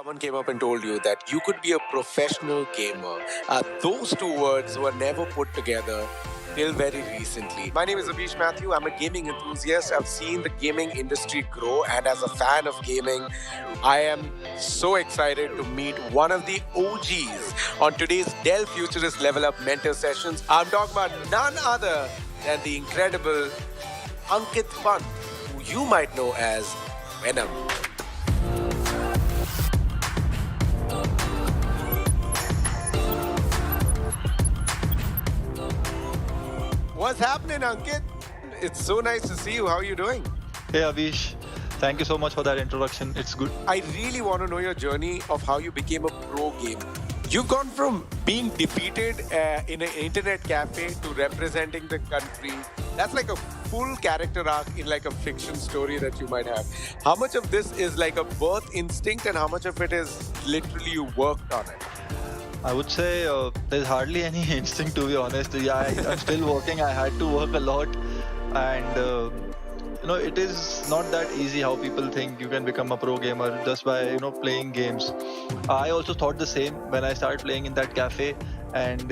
someone came up and told you that you could be a professional gamer, those two words were never put together till very recently. My name is Abhish Matthew. I'm a gaming enthusiast. I've seen the gaming industry grow, and as a fan of gaming, I am so excited to meet one of the OGs on today's Dell Futurist LevelUp mentor sessions. I'm talking about none other than the incredible Ankit Pant, who you might know as Venom. What's happening, Ankit? It's so nice to see you. How are you doing? Hey Avish, thank you so much for that introduction. It's good. I really want to know your journey of how you became a pro gamer. You've gone from being defeated in an internet cafe to representing the country. That's like a full character arc in like a fiction story that you might have. How much of this is like a birth instinct and how much of it is literally you worked on it? I would say there's hardly any instinct, to be honest. Yeah, I'm still working. I had to work a lot, and it is not that easy how people think you can become a pro gamer just by playing games. I also thought the same when I started playing in that cafe, and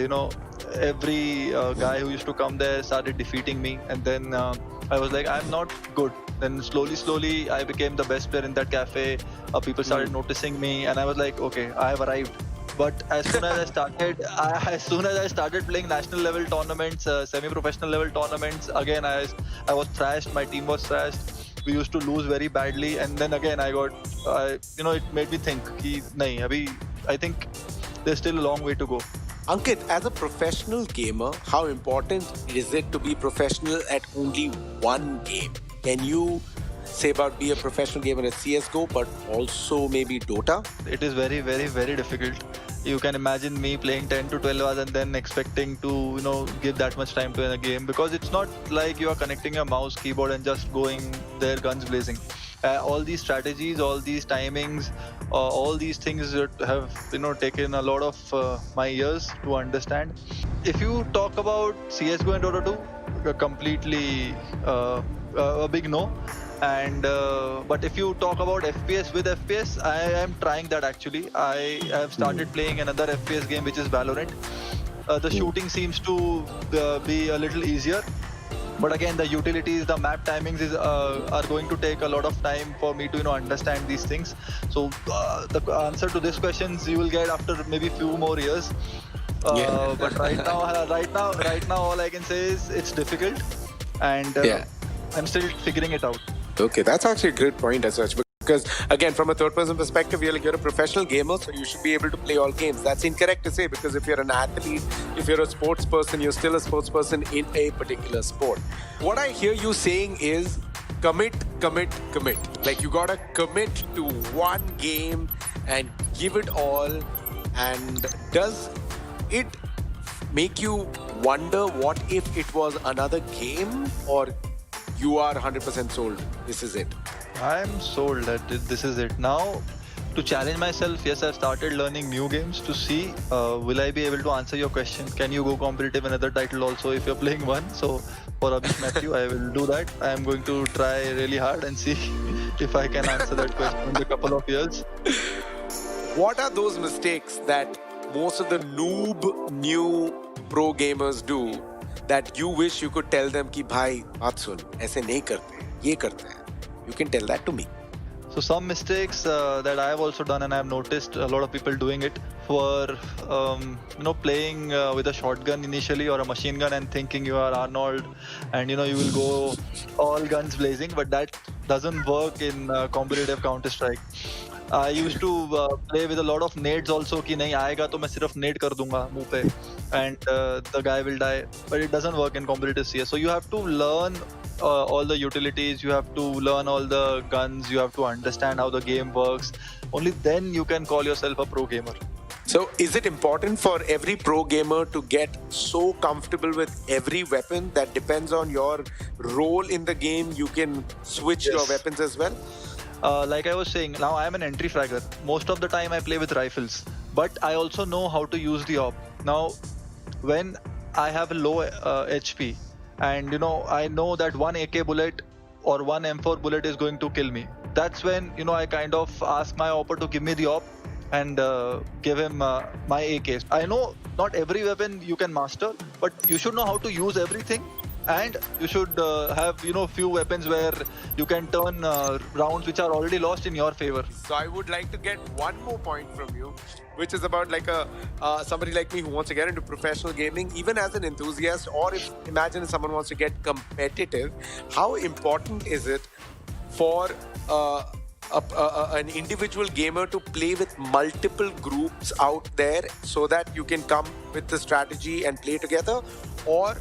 every guy who used to come there started defeating me, and then I was like, I'm not good. Then slowly, I became the best player in that cafe. People started noticing me, and I was like, okay, I have arrived. But as soon as I started playing national level tournaments, semi-professional level tournaments, again I was thrashed. My team was thrashed. We used to lose very badly, and then again it made me think, I think there's still a long way to go. Ankit, as a professional gamer, how important is it to be professional at only one game? Can you say about be a professional gamer at CSGO, but also maybe Dota? It is very, very, very difficult. You can imagine me playing 10 to 12 hours and then expecting to, give that much time to a game, because it's not like you are connecting your mouse, keyboard and just going there guns blazing. All these strategies, all these timings, all these things have, taken a lot of my years to understand. If you talk about CSGO and Dota 2, completely a big no. And but if you talk about FPS with FPS, I am trying that actually. I have started playing another FPS game, which is Valorant. The shooting seems to be a little easier, but again, the utilities, the map timings are going to take a lot of time for me to understand these things. So the answer to these questions you will get after maybe few more years. But right now, all I can say is it's difficult, and I'm still figuring it out. Okay, that's actually a great point as such. Because again, from a third-person perspective, you're a professional gamer, so you should be able to play all games. That's incorrect to say, because if you're an athlete, if you're a sports person, you're still a sports person in a particular sport. What I hear you saying is commit. Like you gotta commit to one game and give it all. And does it make you wonder what if it was another game, or you are 100% sold? This is it. I'm sold that this is it. Now, to challenge myself, yes, I've started learning new games to see will I be able to answer your question. Can you go competitive in another title also if you're playing one? So for Abhish Matthew, I will do that. I am going to try really hard and see if I can answer that question in a couple of years. What are those mistakes that most of the noob new pro gamers do that you wish you could tell them कि भाई बात सुन, ऐसे नहीं करते, ये करते हैं? You can tell that to me. So some mistakes that I have also done, and I have noticed a lot of people doing it, for playing with a shotgun initially or a machine gun and thinking you are Arnold, and you will go all guns blazing, but that doesn't work in competitive Counter-Strike. I used to play with a lot of nades also, कि नहीं आएगा तो मैं सिर्फ nade कर दूंगा मुंह पे, and the guy will die. But it doesn't work in competitive CS. So you have to learn all the utilities, you have to learn all the guns, you have to understand how the game works. Only then you can call yourself a pro gamer. So is it important for every pro gamer to get so comfortable with every weapon that depends on your role in the game, you can switch your weapons as well? Like I was saying, now I am an entry fragger. Most of the time I play with rifles, but I also know how to use the AWP. Now, when I have a low HP, and I know that one AK bullet or one M4 bullet is going to kill me, that's when I kind of ask my opper to give me the AWP and give him my AK. I know not every weapon you can master, but you should know how to use everything. And you should have few weapons where you can turn rounds which are already lost in your favor. So I would like to get one more point from you, which is about like a somebody like me who wants to get into professional gaming, even as an enthusiast, or imagine if someone wants to get competitive. How important is it for an individual gamer to play with multiple groups out there so that you can come with the strategy and play together? Or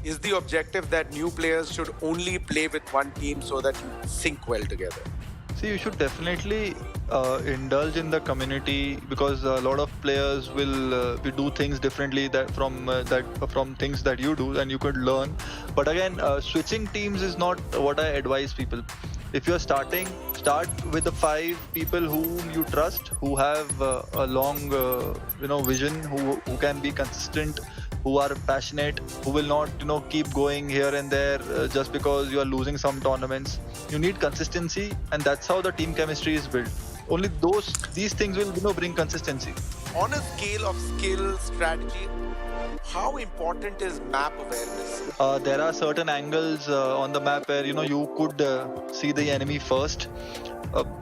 is the objective that new players should only play with one team so that you sync well together? See, you should definitely indulge in the community, because a lot of players will do things differently from things that you do, and you could learn. But again, switching teams is not what I advise people. If you're starting, start with the 5 people whom you trust, who have a long vision, who can be consistent, who are passionate, who will not keep going here and there just because you are losing some tournaments. You need consistency, and that's how the team chemistry is built. Only these things will bring consistency. On a scale of skill, strategy, how important is map awareness? There are certain angles on the map where you could see the enemy first.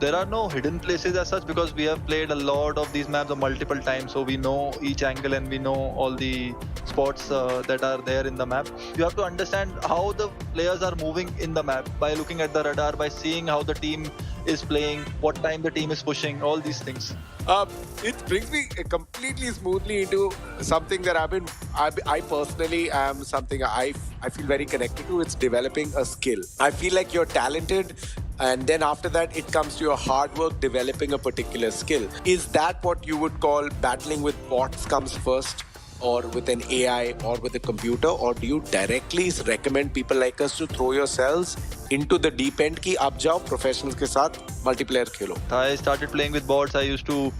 There are no hidden places as such, because we have played a lot of these maps multiple times, so we know each angle and we know all the spots that are there in the map. You have to understand how the players are moving in the map by looking at the radar, by seeing how the team is playing, what time the team is pushing, all these things. It brings me completely smoothly into something that I personally am something I feel very connected to. It's developing a skill. I feel like you're talented, and then after that it comes to your hard work developing a particular skill. Is that what you would call battling with bots comes first, or with an AI, or with a computer? Or do you directly recommend people like us to throw yourselves into the deep end ki ab jao professionals ke sath multiplayer khelo? I started playing with bots. I used to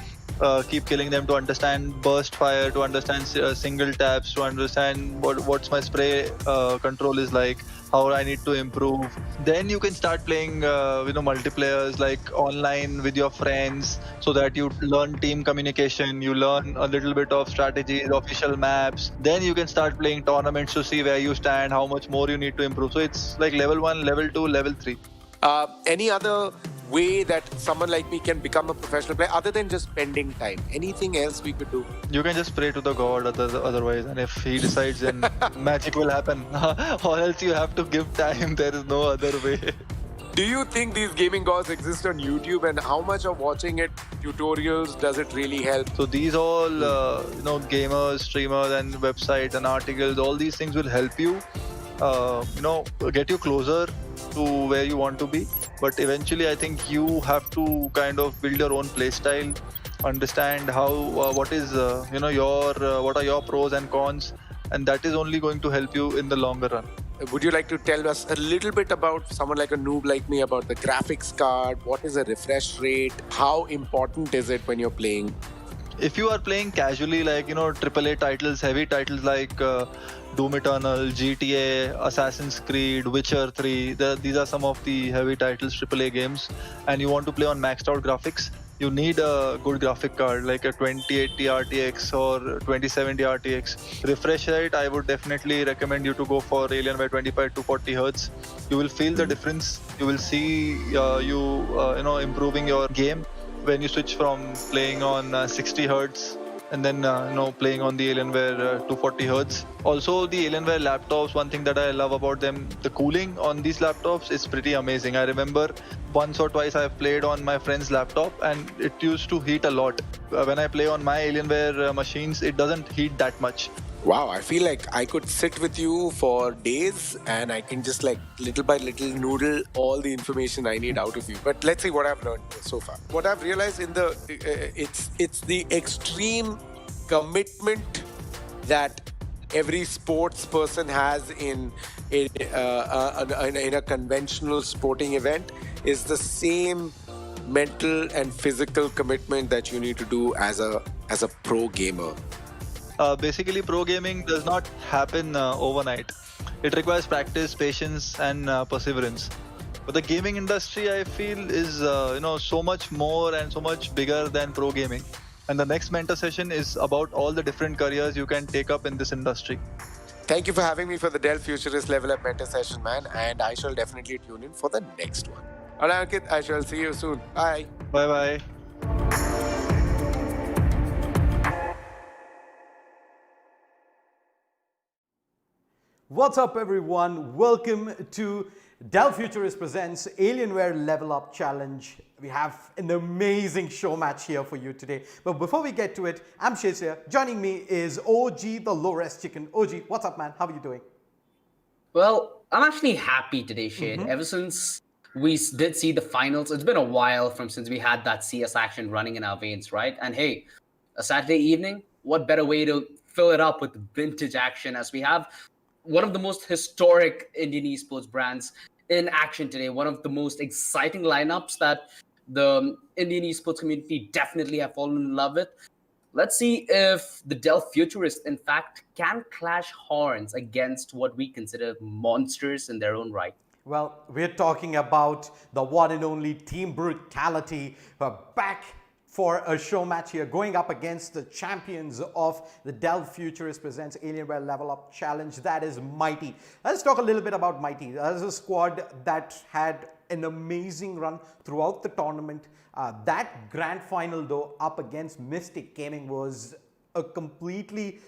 keep killing them to understand burst fire, to understand single taps, to understand what's my spray control is like, how I need to improve. Then you can start playing multiplayers, like online with your friends, so that you learn team communication, you learn a little bit of strategies, official maps. Then you can start playing tournaments to see where you stand, how much more you need to improve. So it's like level 1, level 2, level 3. Any other way that someone like me can become a professional player other than just spending time? Anything else we could do? You can just pray to the god otherwise, and if he decides, then magic will happen. Or else you have to give time. There is no other way. Do you think these gaming gods exist on YouTube, and how much of watching it tutorials does it really help? So these all gamers, streamers, and websites and articles, all these things will help you get you closer to where you want to be. But eventually I think you have to kind of build your own play style, understand how what are your pros and cons, and that is only going to help you in the longer run. Would you like to tell us a little bit about someone like a noob like me, about the graphics card? What is the refresh rate? How important is it when you're playing? If you are playing casually, like AAA titles, heavy titles like Doom Eternal, GTA, Assassin's Creed, Witcher 3, these are some of the heavy titles, AAA games, and you want to play on maxed out graphics, you need a good graphic card like a 2080 RTX or 2070 RTX. Refresh rate, I would definitely recommend you to go for Alienware 25 to 40 Hz. You will feel the difference. You will see improving your game when you switch from playing on 60 Hz and then playing on the Alienware 240 Hz. Also, the Alienware laptops, one thing that I love about them, the cooling on these laptops is pretty amazing. I remember once or twice I've played on my friend's laptop and it used to heat a lot. When I play on my Alienware machines, it doesn't heat that much. Wow, I feel like I could sit with you for days and I can just like little by little noodle all the information I need out of you. But let's see what I've learned so far. What I've realized it's the extreme commitment that every sports person has in a conventional sporting event is the same mental and physical commitment that you need to do as a pro gamer. Basically, pro gaming does not happen overnight. It requires practice, patience, and perseverance. But the gaming industry, I feel, is so much more and so much bigger than pro gaming. And the next mentor session is about all the different careers you can take up in this industry. Thank you for having me for the Dell Futurist Level Up Mentor session, man. And I shall definitely tune in for the next one. All right, Ankit, I shall see you soon. Bye. Bye bye. What's up, everyone? Welcome to Dell Futurist presents Alienware LevelUp Challenge. We have an amazing show match here for you today. But before we get to it, I'm Shazia. Joining me is OG, the low-rest chicken. OG, what's up, man? How are you doing? Well, I'm actually happy today, Shade. Ever since we did see the finals, it's been a while since we had that CS action running in our veins, right? And hey, a Saturday evening, what better way to fill it up with vintage action as we have one of the most historic Indian esports brands in action today, one of the most exciting lineups that the Indian esports community definitely have fallen in love with. Let's see if the Dell Futurist, in fact, can clash horns against what we consider monsters in their own right. Well, we're talking about the one and only Team Brutality. We're back for a show match here, going up against the champions of the Dell Futurist presents Alienware LevelUp Challenge. That is Mighty. Let's talk a little bit about Mighty. That is a squad that had an amazing run throughout the tournament. That grand final, though, up against Mystic Gaming was a completely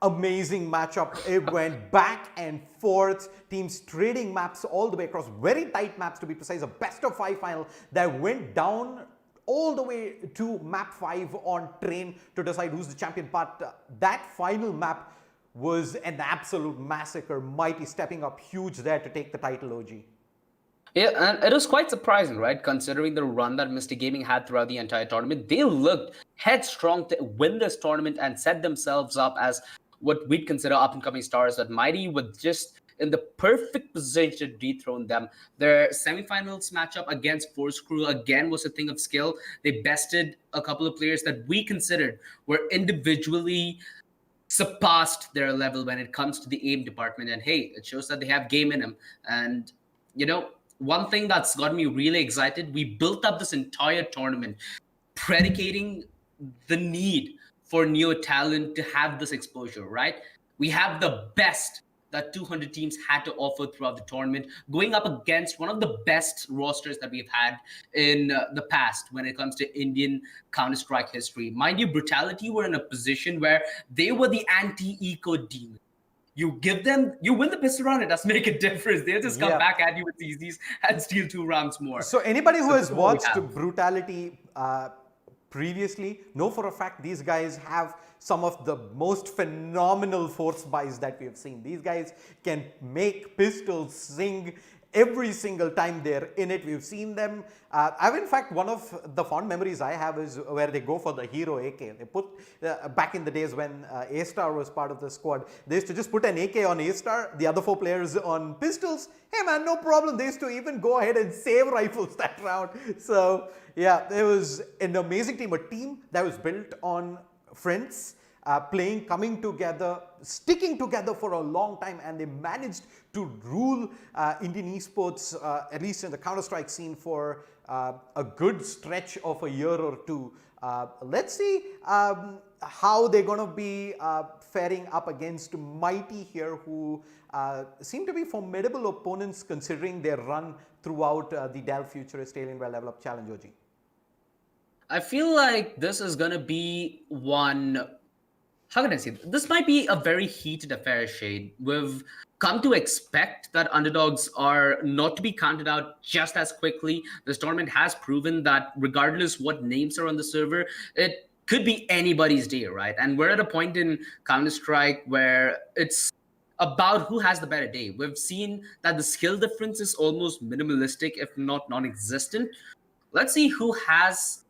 amazing matchup. It went back and forth, teams trading maps all the way across, very tight maps to be precise, a best of 5 final that went down all the way to map 5 on train to decide who's the champion. But that final map was an absolute massacre. Mighty stepping up huge there to take the title, OG. Yeah, and it was quite surprising, right? Considering the run that Mr. Gaming had throughout the entire tournament, they looked headstrong to win this tournament and set themselves up as what we'd consider up-and-coming stars. That Mighty would just in the perfect position to dethrone them. Their semifinals matchup against Force Crew again was a thing of skill. They bested a couple of players that we considered were individually surpassed their level when it comes to the aim department. And hey, it shows that they have game in them. And you know, one thing that's got me really excited, we built up this entire tournament predicating the need for neo talent to have this exposure, right? We have the best that 200 teams had to offer throughout the tournament, going up against one of the best rosters that we've had in the past when it comes to Indian Counter-Strike history. Mind you, Brutality were in a position where they were the anti-eco demon. You win the pistol round, it doesn't make a difference. They'll just come back at you with these and steal 2 rounds more. So anybody who has watched Brutality previously know for a fact these guys have some of the most phenomenal force buys that we have seen. These guys can make pistols sing every single time they're in it. We've seen them. In fact, one of the fond memories I have is where they go for the hero AK. They put, back in the days when A-Star was part of the squad, they used to just put an AK on A-Star, the other 4 players on pistols. Hey man, no problem. They used to even go ahead and save rifles that round. So yeah, it was an amazing team, a team that was built on friends, playing, coming together, sticking together for a long time, and they managed to rule Indian esports, at least in the Counter-Strike scene, for a good stretch of a year or 2. Let's see how they're going to be faring up against Mighty here, who seem to be formidable opponents considering their run throughout the Dell Futurist Alienware LevelUp Challenge, OG. I feel like this is going to be one... How can I say this? This might be a very heated affair, Shade. We've come to expect that underdogs are not to be counted out just as quickly. This tournament has proven that regardless what names are on the server, it could be anybody's day, right? And we're at a point in Counter-Strike where it's about who has the better day. We've seen that the skill difference is almost minimalistic, if not non-existent. Let's see who has,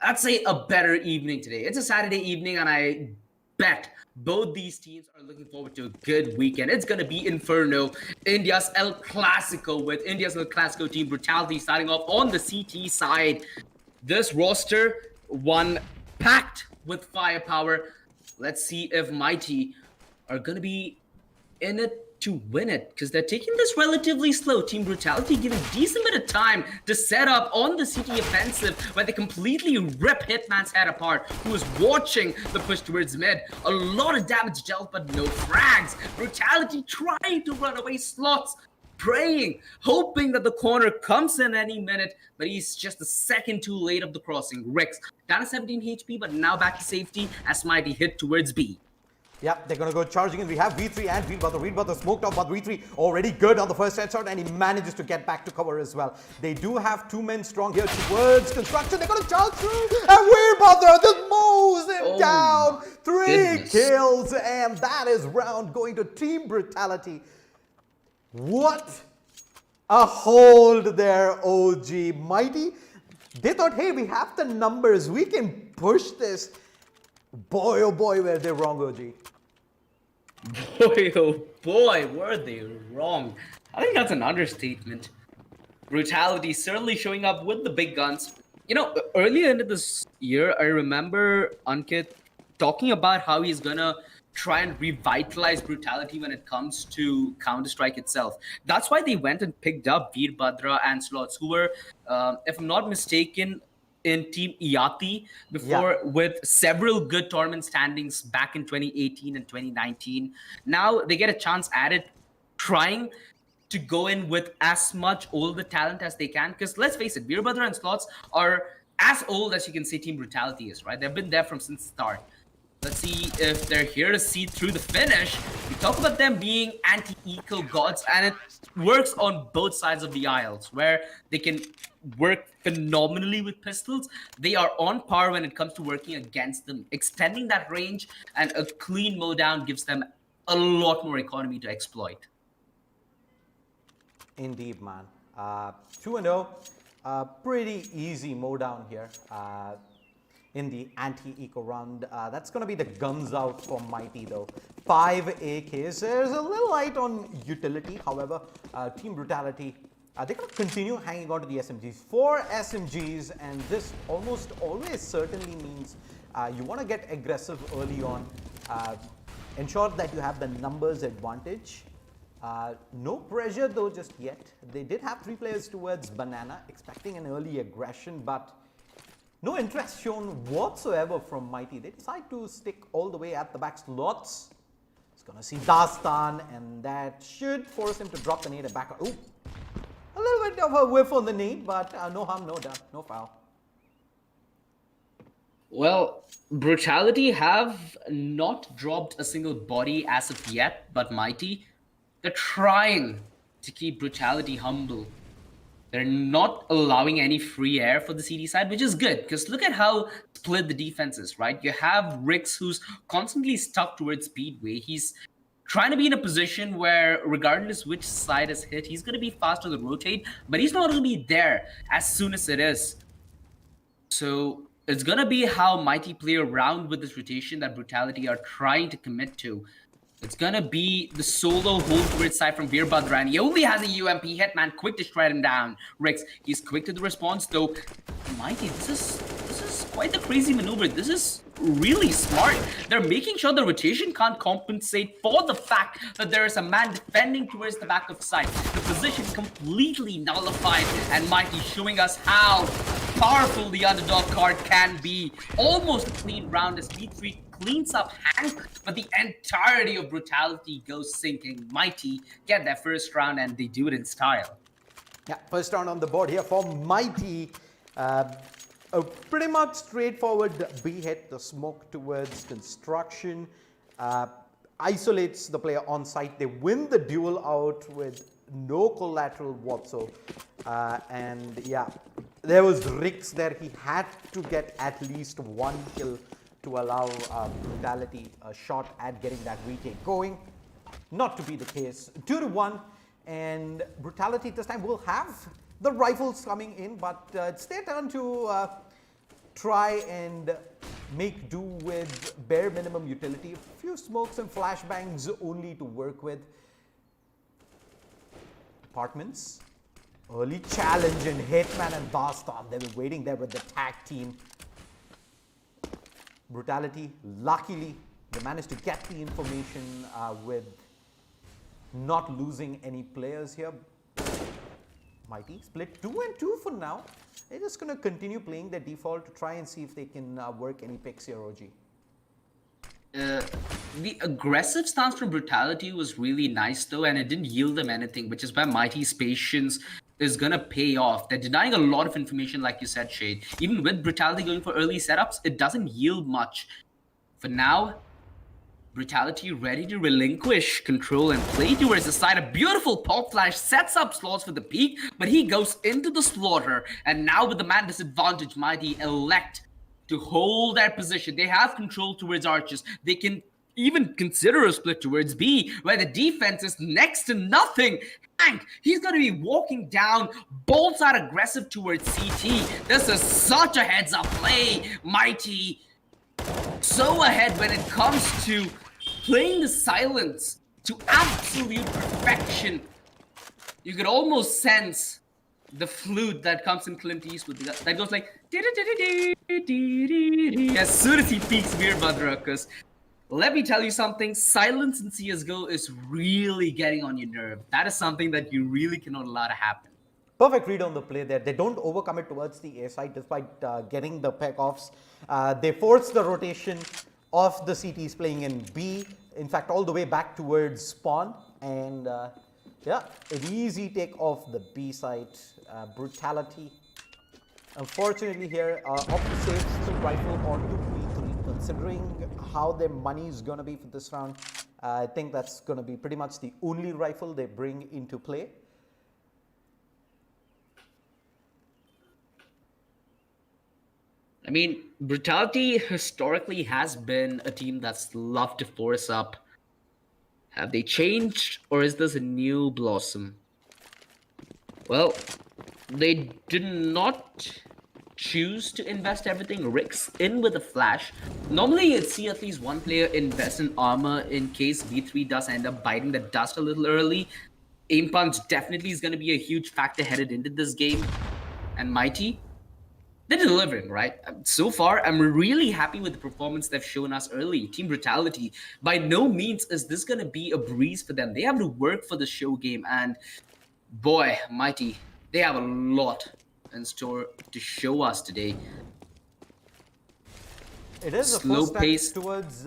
let's say, a better evening today. It's a Saturday evening, and I bet both these teams are looking forward to a good weekend. It's going to be Inferno, India's El Clasico, with India's El Clasico Team Brutality starting off on the CT side. This roster, one packed with firepower. Let's see if Mighty are going to be in it to win it because they're taking this relatively slow. Team Brutality given decent bit of time to set up on the CT offensive where they completely rip Hitman's head apart, who is watching the push towards mid. A lot of damage dealt, but no frags. Brutality trying to run away, Slots praying, hoping that the corner comes in any minute, but he's just a second too late of the crossing. Rix down to 17 HP, but now back to safety as Mighty hit towards B. Yeah, they're going to go charging in. We have V3 and Veerbatha smoked off, but V3 already good on the first headshot, and he manages to get back to cover as well. They do have 2 men strong here towards construction. They're going to charge through, and Veerbatha just mows him down. 3 kills, and that is round going to Team Brutality. What a hold there, OG. Mighty, they thought, hey, we have the numbers. We can push this. Boy, oh boy, were they wrong, OG. Boy, oh boy, were they wrong. I think that's an understatement. Brutality certainly showing up with the big guns. You know, earlier into this year, I remember Ankit talking about how he's gonna try and revitalize Brutality when it comes to Counter-Strike itself. That's why they went and picked up Veerbhadra and Slots, who were, if I'm not mistaken, in Team Iati before, with several good tournament standings back in 2018 and 2019. Now they get a chance at it, trying to go in with as much older talent as they can. Because let's face it, Veerbhadra and Slots are as old as you can say Team Brutality is, right? They've been there from since the start. Let's see if they're here to see through the finish. We talk about them being anti-eco gods, and it works on both sides of the aisles, where they can work phenomenally with pistols. They are on par when it comes to working against them. Extending that range and a clean mow down gives them a lot more economy to exploit. Indeed, man. 2-0. Pretty easy mow down here. In the anti-eco round. That's going to be the guns out for Mighty though. 5 AKs. There's a little light on utility. However, Team Brutality, they're going to continue hanging on to the SMGs. 4 SMGs, and this almost always certainly means you want to get aggressive early on. Ensure that you have the numbers advantage. No pressure though just yet. They did have 3 players towards Banana, expecting an early aggression, but no interest shown whatsoever from Mighty. They decide to stick all the way at the back. Slots. It's going to see Dastan, and that should force him to drop the nade and back. Ooh, a little bit of a whiff on the nade, but no harm, no done, no foul. Well, Brutality have not dropped a single body as of yet, but Mighty, they're trying to keep Brutality humble. They're not allowing any free air for the CD side, which is good, because look at how split the defense is, right? You have Rix, who's constantly stuck towards Speedway. He's trying to be in a position where, regardless which side is hit, he's going to be faster to rotate, but he's not going to be there as soon as it is. So it's going to be how Mighty play around with this rotation that Brutality are trying to commit to. It's gonna be the solo hold towards side from Veerbhadra, and he only has a UMP. Hitman quick to shred him down. Rix, he's quick to the response though. Mighty, this is quite the crazy maneuver. This is really smart. They're making sure the rotation can't compensate for the fact that there is a man defending towards the back of the side. The position completely nullified, and Mighty showing us how powerful the underdog card can be. Almost a clean round as V3 cleans up Hank, but the entirety of Brutality goes sinking. Mighty get their first round, and they do it in style. Yeah, first round on the board here for Mighty. A pretty much straightforward B hit, the smoke towards construction. Isolates the player on site. They win the duel out with no collateral whatsoever. And yeah, there was Rix there. He had to get at least 1 kill to allow Brutality a shot at getting that retake going. Not to be the case. 2-1, and Brutality this time will have the rifles coming in, but it's their turn to try and make do with bare minimum utility. A few smokes and flashbangs only to work with. Apartments. Early challenge in Hitman and Dastan. They were waiting there with the tag team. Brutality, luckily, they managed to get the information with not losing any players here. Mighty split 2 and 2 for now. They're just going to continue playing their default to try and see if they can work any picks here, OG. The aggressive stance from Brutality was really nice though, and it didn't yield them anything, which is why Mighty's patience is gonna pay off. They're denying a lot of information, like you said, Shade. Even with Brutality going for early setups, it doesn't yield much. For now, Brutality ready to relinquish control and play towards the side. A beautiful pop flash sets up slots for the peak, but he goes into the slaughter, and now with the man disadvantage, Mighty elect to hold that position. They have control towards arches. They can even consider a split towards B, where the defense is next to nothing. Hank, he's going to be walking down, bolts out aggressive towards CT. This is such a heads-up play. Mighty so ahead when it comes to playing the silence to absolute perfection. You could almost sense the flute that comes in Clint Eastwood that goes like as soon as he peaks Veerbhadra, because let me tell you something, silence in CSGO is really getting on your nerve. That is something that you really cannot allow to happen. Perfect read on the play there. They don't overcome it towards the A side despite getting the peck offs. They force the rotation of the CTs playing in B, in fact all the way back towards spawn, and yeah, an easy take off the B side. Brutality. Unfortunately here, opts saves the rifle onto B3, considering how their money is going to be for this round. I think that's going to be pretty much the only rifle they bring into play. I mean, Brutality historically has been a team that's loved to force up. Have they changed, or is this a new blossom? Well, they did not choose to invest everything. Rick's in with a flash. Normally, you'd see at least one player invest in armor in case V3 does end up biting the dust a little early. Aim punch definitely is going to be a huge factor headed into this game. And Mighty, they're delivering, right? So far, I'm really happy with the performance they've shown us early. Team Brutality, by no means is this going to be a breeze for them. They have to work for the show game, and boy, Mighty, they have a lot in store to show us today. It is a Slow first pace step towards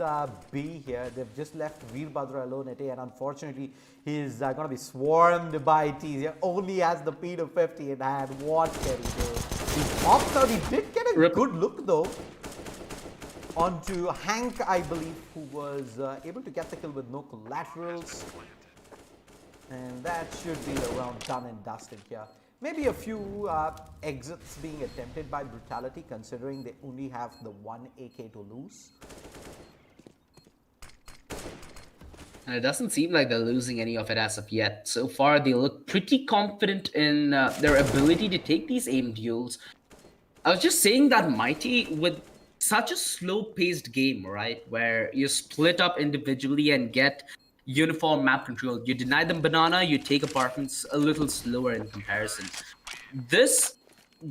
B here. They've just left Veerbhadra alone at A, and unfortunately, he's going to be swarmed by T's. He only has the P to 50 in hand. What can he do? He pops out. He did get a good look though onto Hank, I believe, who was able to get the kill with no collaterals. And that should be the round done and dusted here. Maybe a few exits being attempted by Brutality, considering they only have the one AK to lose. And it doesn't seem like they're losing any of it as of yet. So far, they look pretty confident in their ability to take these aim duels. I was just saying that Mighty, with such a slow-paced game, right, where you split up individually and get uniform map control. You deny them banana, you take apartments a little slower in comparison. This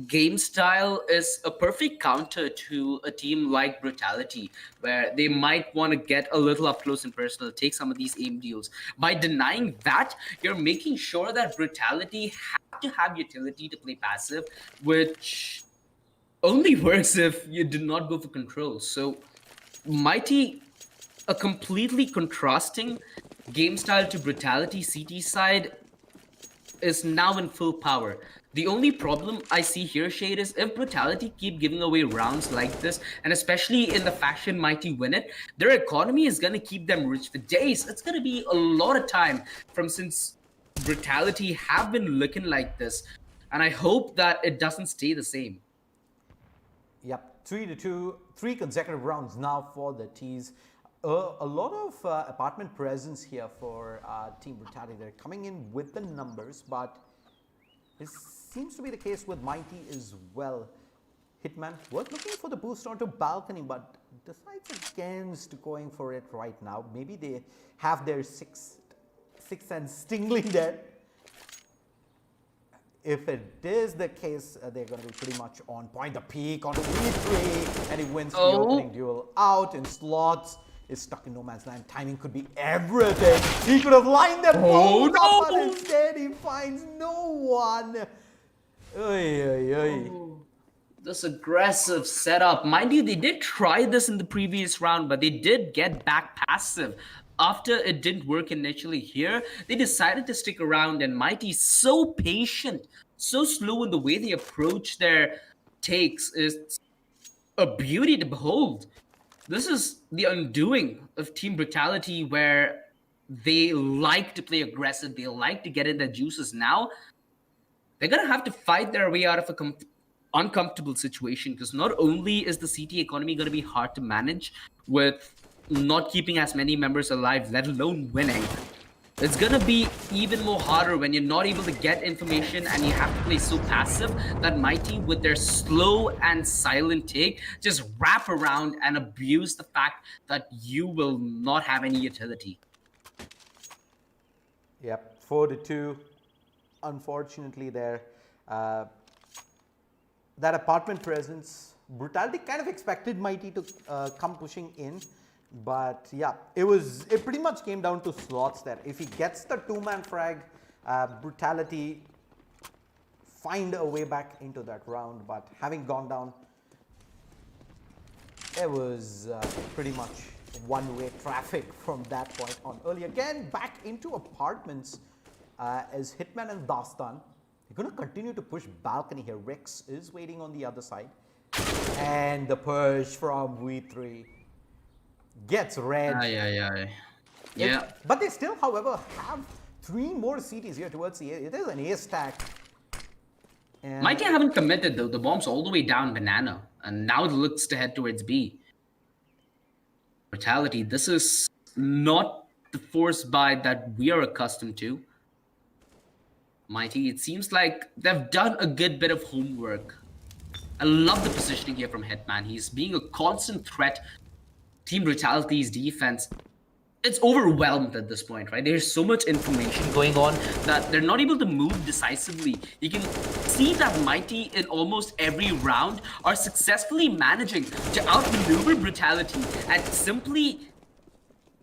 game style is a perfect counter to a team like Brutality, where they might want to get a little up close and personal, take some of these aim deals. By denying that, you're making sure that Brutality have to have utility to play passive, which only works if you do not go for control. So Mighty, a completely contrasting game style to Brutality CT side, is now in full power. The only problem I see here, Shade, is if Brutality keep giving away rounds like this, and especially in the fashion Mighty win it, their economy is going to keep them rich for days. It's going to be a lot of time from since Brutality have been looking like this, and I hope that it doesn't stay the same. Yep, 3-2, 3 consecutive rounds now for the T's. A lot of apartment presence here for Team Brutality. They're coming in with the numbers, but this seems to be the case with Mighty as well. Hitman was looking for the boost onto balcony, but decides against going for it right now. Maybe they have their sixth sense tingling there. If it is the case, they're going to be pretty much on point. The peak onto V3, and he wins the opening duel out in slots. is stuck in no man's land. Timing could be everything. He could have lined them both up, but instead he finds no one. Oy, oy, oy. This aggressive setup. Mind you, they did try this in the previous round, but they did get back passive. After it didn't work initially here, they decided to stick around, and Mighty, so patient, so slow in the way they approach their takes, is a beauty to behold. This is the undoing of Team Brutality, where they like to play aggressive, they like to get in their juices. Now, they're going to have to fight their way out of a uncomfortable situation, because not only is the CT economy going to be hard to manage with not keeping as many members alive, let alone winning, it's going to be even more harder when you're not able to get information and you have to play so passive that Mighty, with their slow and silent take, just wrap around and abuse the fact that you will not have any utility. Yep, 4-2. Unfortunately, there. That apartment presence, Brutality kind of expected Mighty to come pushing in, but yeah, it pretty much came down to slots there. If he gets the two-man frag, Brutality find a way back into that round, but having gone down, it was pretty much one-way traffic from that point on. Early again, back into apartments as Hitman and Dastan. They're going to continue to push balcony here. Rex is waiting on the other side. And the push from V3 gets red. Yeah. But they still, however, have 3 more CTs here towards the A. It is an A stack. And Mighty haven't committed though. The bomb's all the way down banana. And now it looks to head towards B. Brutality, this is not the force buy that we are accustomed to. Mighty, it seems like they've done a good bit of homework. I love the positioning here from Hitman. He's being a constant threat. Team Brutality's defense, it's overwhelmed at this point, right? There's so much information going on that they're not able to move decisively. You can see that Mighty in almost every round are successfully managing to outmaneuver Brutality and simply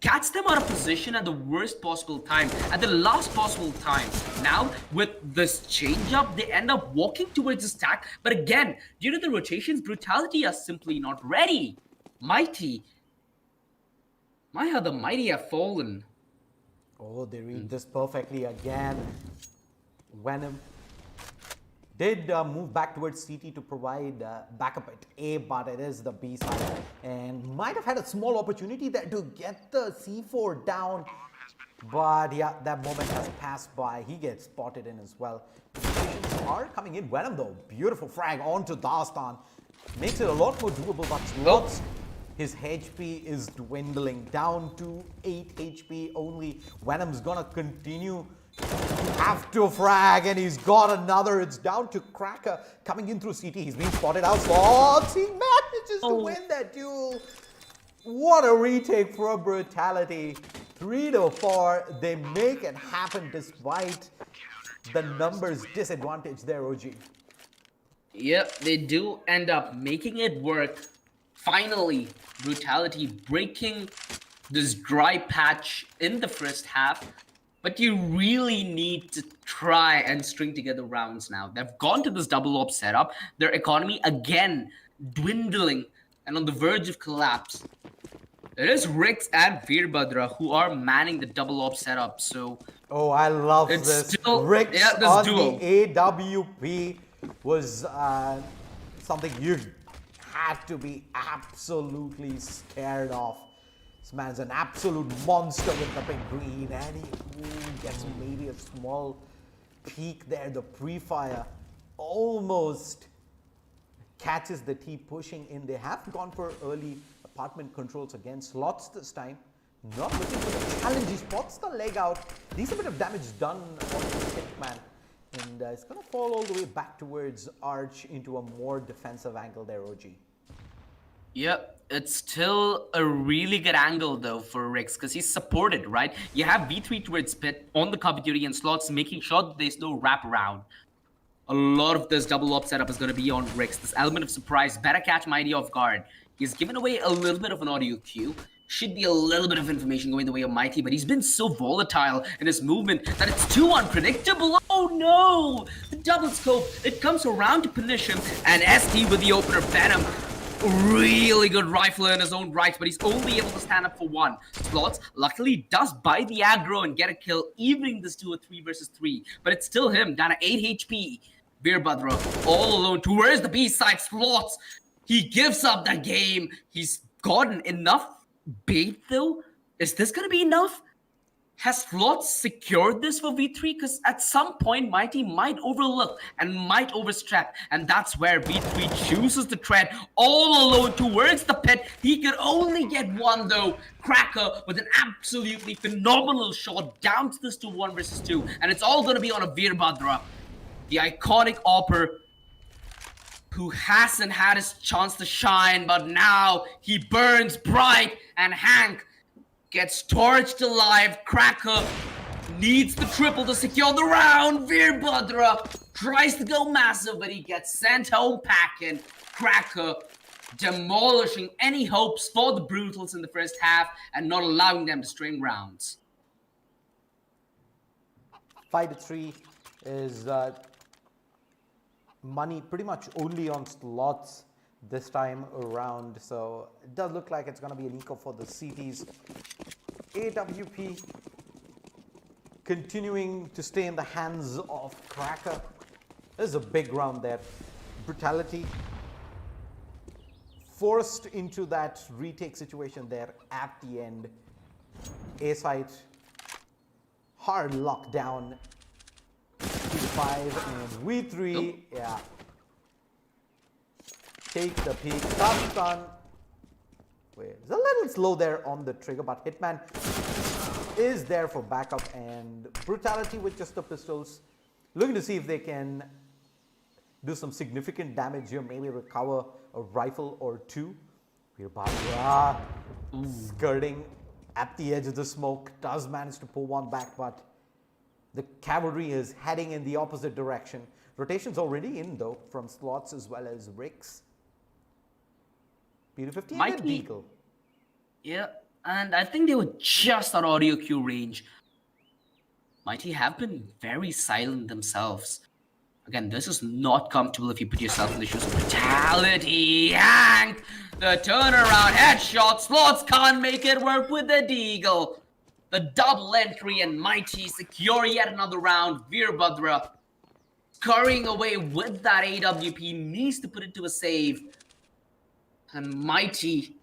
catch them out of position at the worst possible time, at the last possible time. Now, with this change-up, they end up walking towards the stack, but again, due to the rotations, Brutality are simply not ready. Mighty, my how the Mighty have fallen. oh, they read this perfectly again. Venom did move back towards CT to provide backup at A, but it is the B side. And might have had a small opportunity there to get the C4 down. But yeah, that moment has passed by. He gets spotted in as well. Rotations are coming in. Venom though, beautiful frag onto Dastan. Makes it a lot more doable, but Slots, his HP is dwindling down to 8 HP only. Venom's gonna continue have to frag, and he's got another. It's down to Cracker coming in through CT. He's being spotted out. Slots, he manages to win that duel. What a retake for Brutality. 3-4. They make it happen despite the numbers disadvantage there, OG. Yep, they do end up making it work. Finally, Brutality breaking this dry patch in the first half. But you really need to try and string together rounds now. They've gone to this double op setup. Their economy, again, dwindling and on the verge of collapse. It is Rix and Veerbhadra who are manning the double op setup. So, oh, I love this. Still, Rix this on duo. the AWP was something you had to be absolutely scared of. This man's an absolute monster with the big green, and he gets maybe a small peek there. The pre-fire almost catches the T pushing in. They have gone for early apartment controls again. Slots this time. Not looking for the challenge. He spots the leg out. Decent bit of damage done on the Hitman. And it's going to fall all the way back towards Arch into a more defensive angle there, OG. Yep, it's still a really good angle though for Rix because he's supported, right? You have V3 towards Pit on the cover duty and Slots, making sure that there's no wraparound. A lot of this double op setup is going to be on Rix. This element of surprise better catch Mighty off guard. He's given away a little bit of an audio cue. should be a little bit of information going the way of Mighty, but he's been so volatile in his movement that it's too unpredictable. Oh no! The double scope, it comes around to punish him, and ST with the opener Venom. Really good rifler in his own right, but he's only able to stand up for one. Slots luckily does buy the aggro and get a kill, evening this to a 3 versus 3. But it's still him, down at 8 HP. Veerbhadra all alone. Towards the B side, Slots. He gives up the game. He's gotten enough bait though. Is this gonna be enough? Has Slots secured this for V3? Because at some point, Mighty might overlook and might overstrap. And that's where V3 chooses to tread all alone towards the pit. He could only get one though. Cracker with an absolutely phenomenal shot down to this to 1 versus 2. And it's all going to be on a Veerbhadra. The iconic Opper who hasn't had his chance to shine. But now he burns bright. And Hank gets torched alive. Cracker needs the triple to secure the round. Veerbhadra tries to go massive, but he gets sent home packing. Cracker demolishing any hopes for the Brutals in the first half and not allowing them to string rounds. 5-3 is money pretty much only on Slots this time around, so it does look like it's going to be an eco for the CTs. AWP continuing to stay in the hands of Cracker. This is a big round there. Brutality forced into that retake situation there at the end. A site hard lockdown. 5 and V3, yeah. Take the peak, stun. Wait, it's a little slow there on the trigger, but Hitman is there for backup, and Brutality with just the pistols, looking to see if they can do some significant damage here, maybe recover a rifle or two. Veerbhadra skirting at the edge of the smoke, does manage to pull one back, but the cavalry is heading in the opposite direction. Rotation's already in though, from Slots as well as Ricks. P250 and Deagle. Yeah, and I think they were just at audio cue range. Mighty have been very silent themselves. Again, this is not comfortable if you put yourself in the shoes of Brutality. Hank! The turnaround headshot. Slots can't make it work with the Deagle. The double entry and Mighty secure yet another round. Veerbhadra scurrying away with that AWP, needs to put it to a save. And Mighty,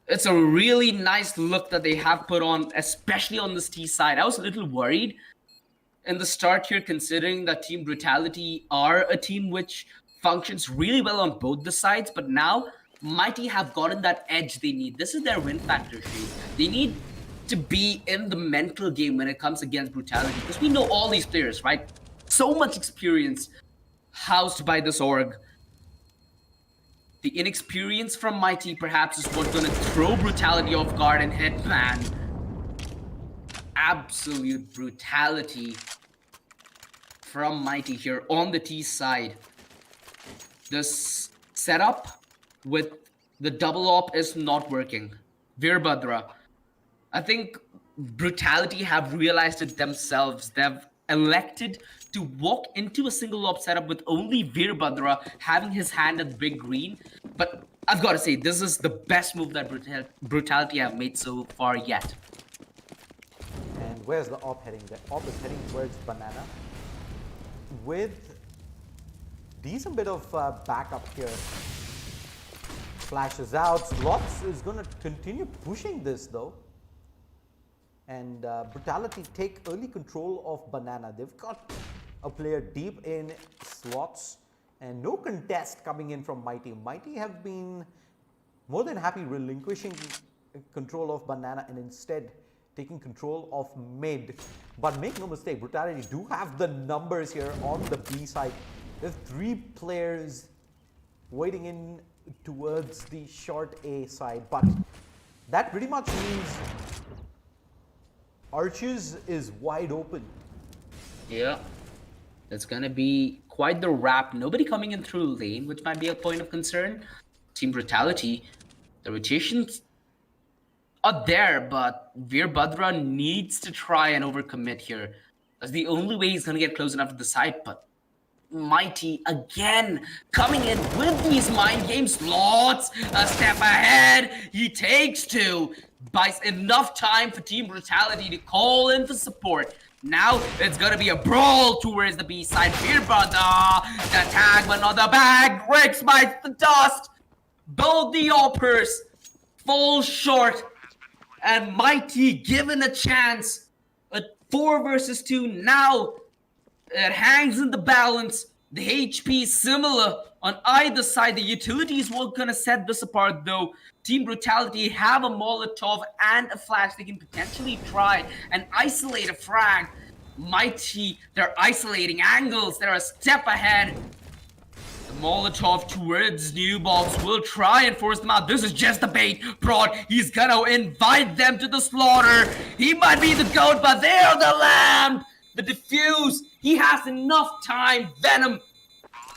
it's a really nice look that they have put on, especially on this T side. I was a little worried in the start here, considering that Team Brutality are a team which functions really well on both the sides, but now Mighty have gotten that edge they need. This is their win factor, Shane. They need to be in the mental game when it comes against Brutality, because we know all these players, right? So much experience housed by this org. The inexperience from Mighty perhaps is what's going to throw Brutality off guard and Hitman. Absolute brutality from Mighty here on the T side. This setup with the double op is not working. Veerbhadra, I think Brutality have realized it themselves. They've elected to walk into a single op setup with only Veerbhadra having his hand at big green. But I've got to say, this is the best move that Brutality have made so far yet. And where's the op heading? The op is heading towards Banana with decent bit of backup here. Flashes out. Slots is going to continue pushing this though. And Brutality take early control of Banana. They've got a player deep in Slots and no contest coming in from Mighty. Mighty have been more than happy relinquishing control of Banana and instead taking control of mid. But make no mistake, Brutality do have the numbers here on the B side. There's 3 players waiting in towards the short A side, but that pretty much means Arches is wide open. Yeah, it's gonna be quite the wrap. Nobody coming in through lane, which might be a point of concern. Team Brutality, the rotations are there, but Veerbhadra needs to try and overcommit here. That's the only way he's gonna get close enough to the site, but Mighty again coming in with these mind game slots, a step ahead. He takes two, buys enough time for Team Brutality to call in for support. Now it's gonna be a brawl towards the B side. Veerbhadra, the tag, but not the bag. Rex bites the dust. Both the Oppers fall short, and Mighty given a chance. A 4 versus 2 now. It hangs in the balance. The HP is similar on either side. The utilities weren't gonna set this apart though. Team Brutality have a Molotov and a flash. They can potentially try and isolate a frag. Mighty, they're isolating angles. They're a step ahead. The Molotov towards New Box will try and force them out. This is just a bait. Broad, he's gonna invite them to the slaughter. He might be the goat, but they're the lamb. The defuse, he has enough time. Venom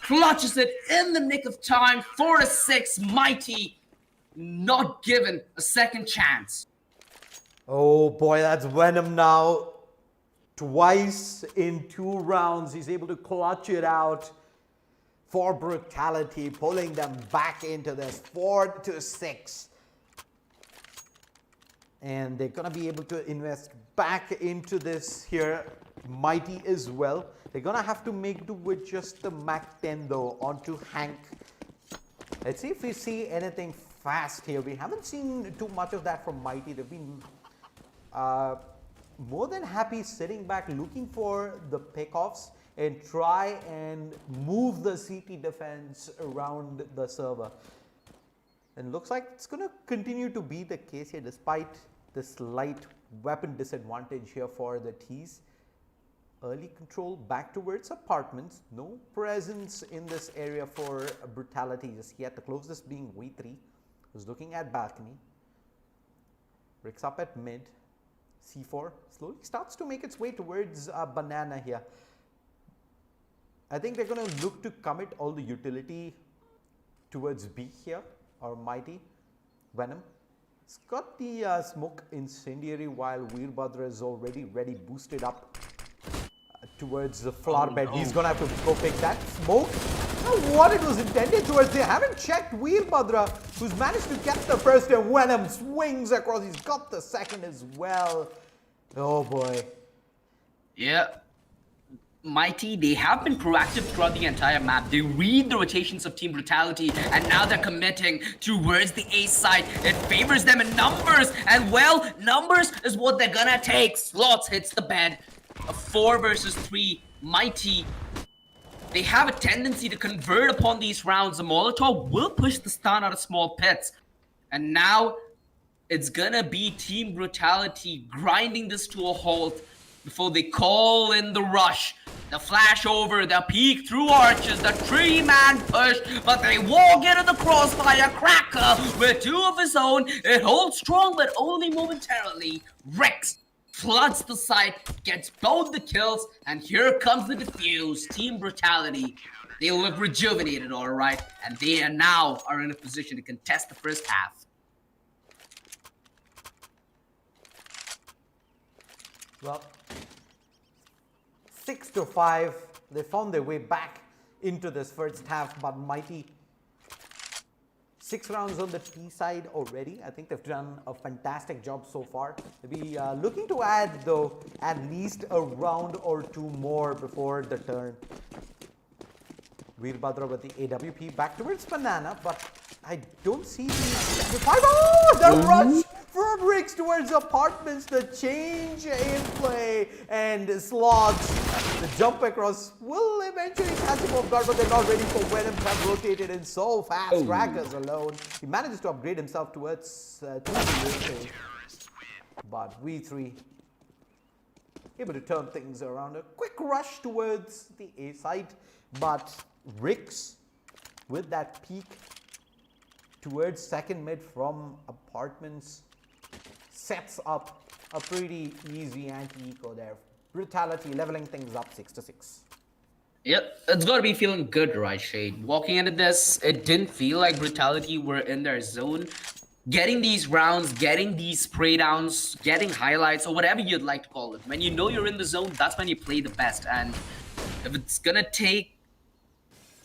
clutches it in the nick of time. 4-6, Mighty not given a second chance. Oh boy, that's Venom now. Twice in 2 rounds, he's able to clutch it out for Brutality, pulling them back into this 4-6. And they're gonna be able to invest back into this here. Mighty as well. They're gonna have to make do with just the Mac 10 though onto Hank. Let's see if we see anything fast here. We haven't seen too much of that from Mighty. They've been more than happy sitting back looking for the pickoffs and try and move the CT defense around the server. And looks like it's going to continue to be the case here despite the slight weapon disadvantage here for the T's. Early control back towards apartments. No presence in this area for Brutality just yet. The closest being V3, who's looking at balcony. Rick's up at mid. C4 slowly starts to make its way towards Banana here. I think they're going to look to commit all the utility towards B here, or Mighty. Venom. It's got the smoke incendiary while Veerbhadra is already ready, boosted up towards the flower bed. He's going to have to go pick that smoke. Not what it was intended towards. They haven't checked Veerbhadra, who's managed to get the first, and Venom swings across. He's got the second as well. Oh boy. Yeah. Mighty, they have been proactive throughout the entire map. They read the rotations of Team Brutality, and now they're committing towards the A side. It favors them in numbers, and well, numbers is what they're gonna take. Slots hits the bed. A 4 versus 3. Mighty, they have a tendency to convert upon these rounds. The Molotov will push the stun out of small pits. And now, it's gonna be Team Brutality grinding this to a halt before they call in the rush. The flash over, the peek through arches, the 3-man push, but they walk into the crossfire. Cracker with 2 of his own. It holds strong, but only momentarily. Rex floods the site, gets both the kills, and here comes the defuse. Team Brutality. They look rejuvenated, all right, and they are now in a position to contest the first half. Well, 6-5. They found their way back into this first half, but Mighty 6 rounds on the T side already. I think they've done a fantastic job so far. They'll be looking to add, though, at least a round or 2 more before the turn. Veerbhadra with the AWP back towards Banana, but I don't see the 5. Oh, the rush from Riggs towards apartments, the change in play, and slots. The jump across will eventually catch him off guard, but they're not ready for Venom to have rotated in so fast. Crackers alone. He manages to upgrade himself towards 2 but V3 able to turn things around. A quick rush towards the A side, but Riggs with that peak towards second mid from apartments sets up a pretty easy anti-eco there. Brutality leveling things up 6-6. Yep, it's gotta be feeling good, right, Shade? Walking into this, it didn't feel like Brutality were in their zone. getting these rounds, getting these spray downs, getting highlights, or whatever you'd like to call it. When you know you're in the zone, that's when you play the best. And if it's gonna take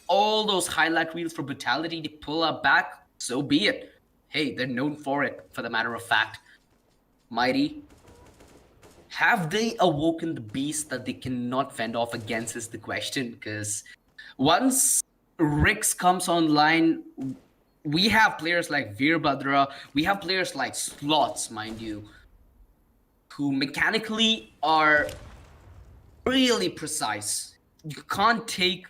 all those highlight reels for Brutality to pull up back, so be it. Hey, they're known for it, for the matter of fact. Mighty, have they awoken the beast that they cannot fend off against is the question. Because once Rix comes online, we have players like Veerbhadra, we have players like Slots, mind you, who mechanically are really precise. You can't take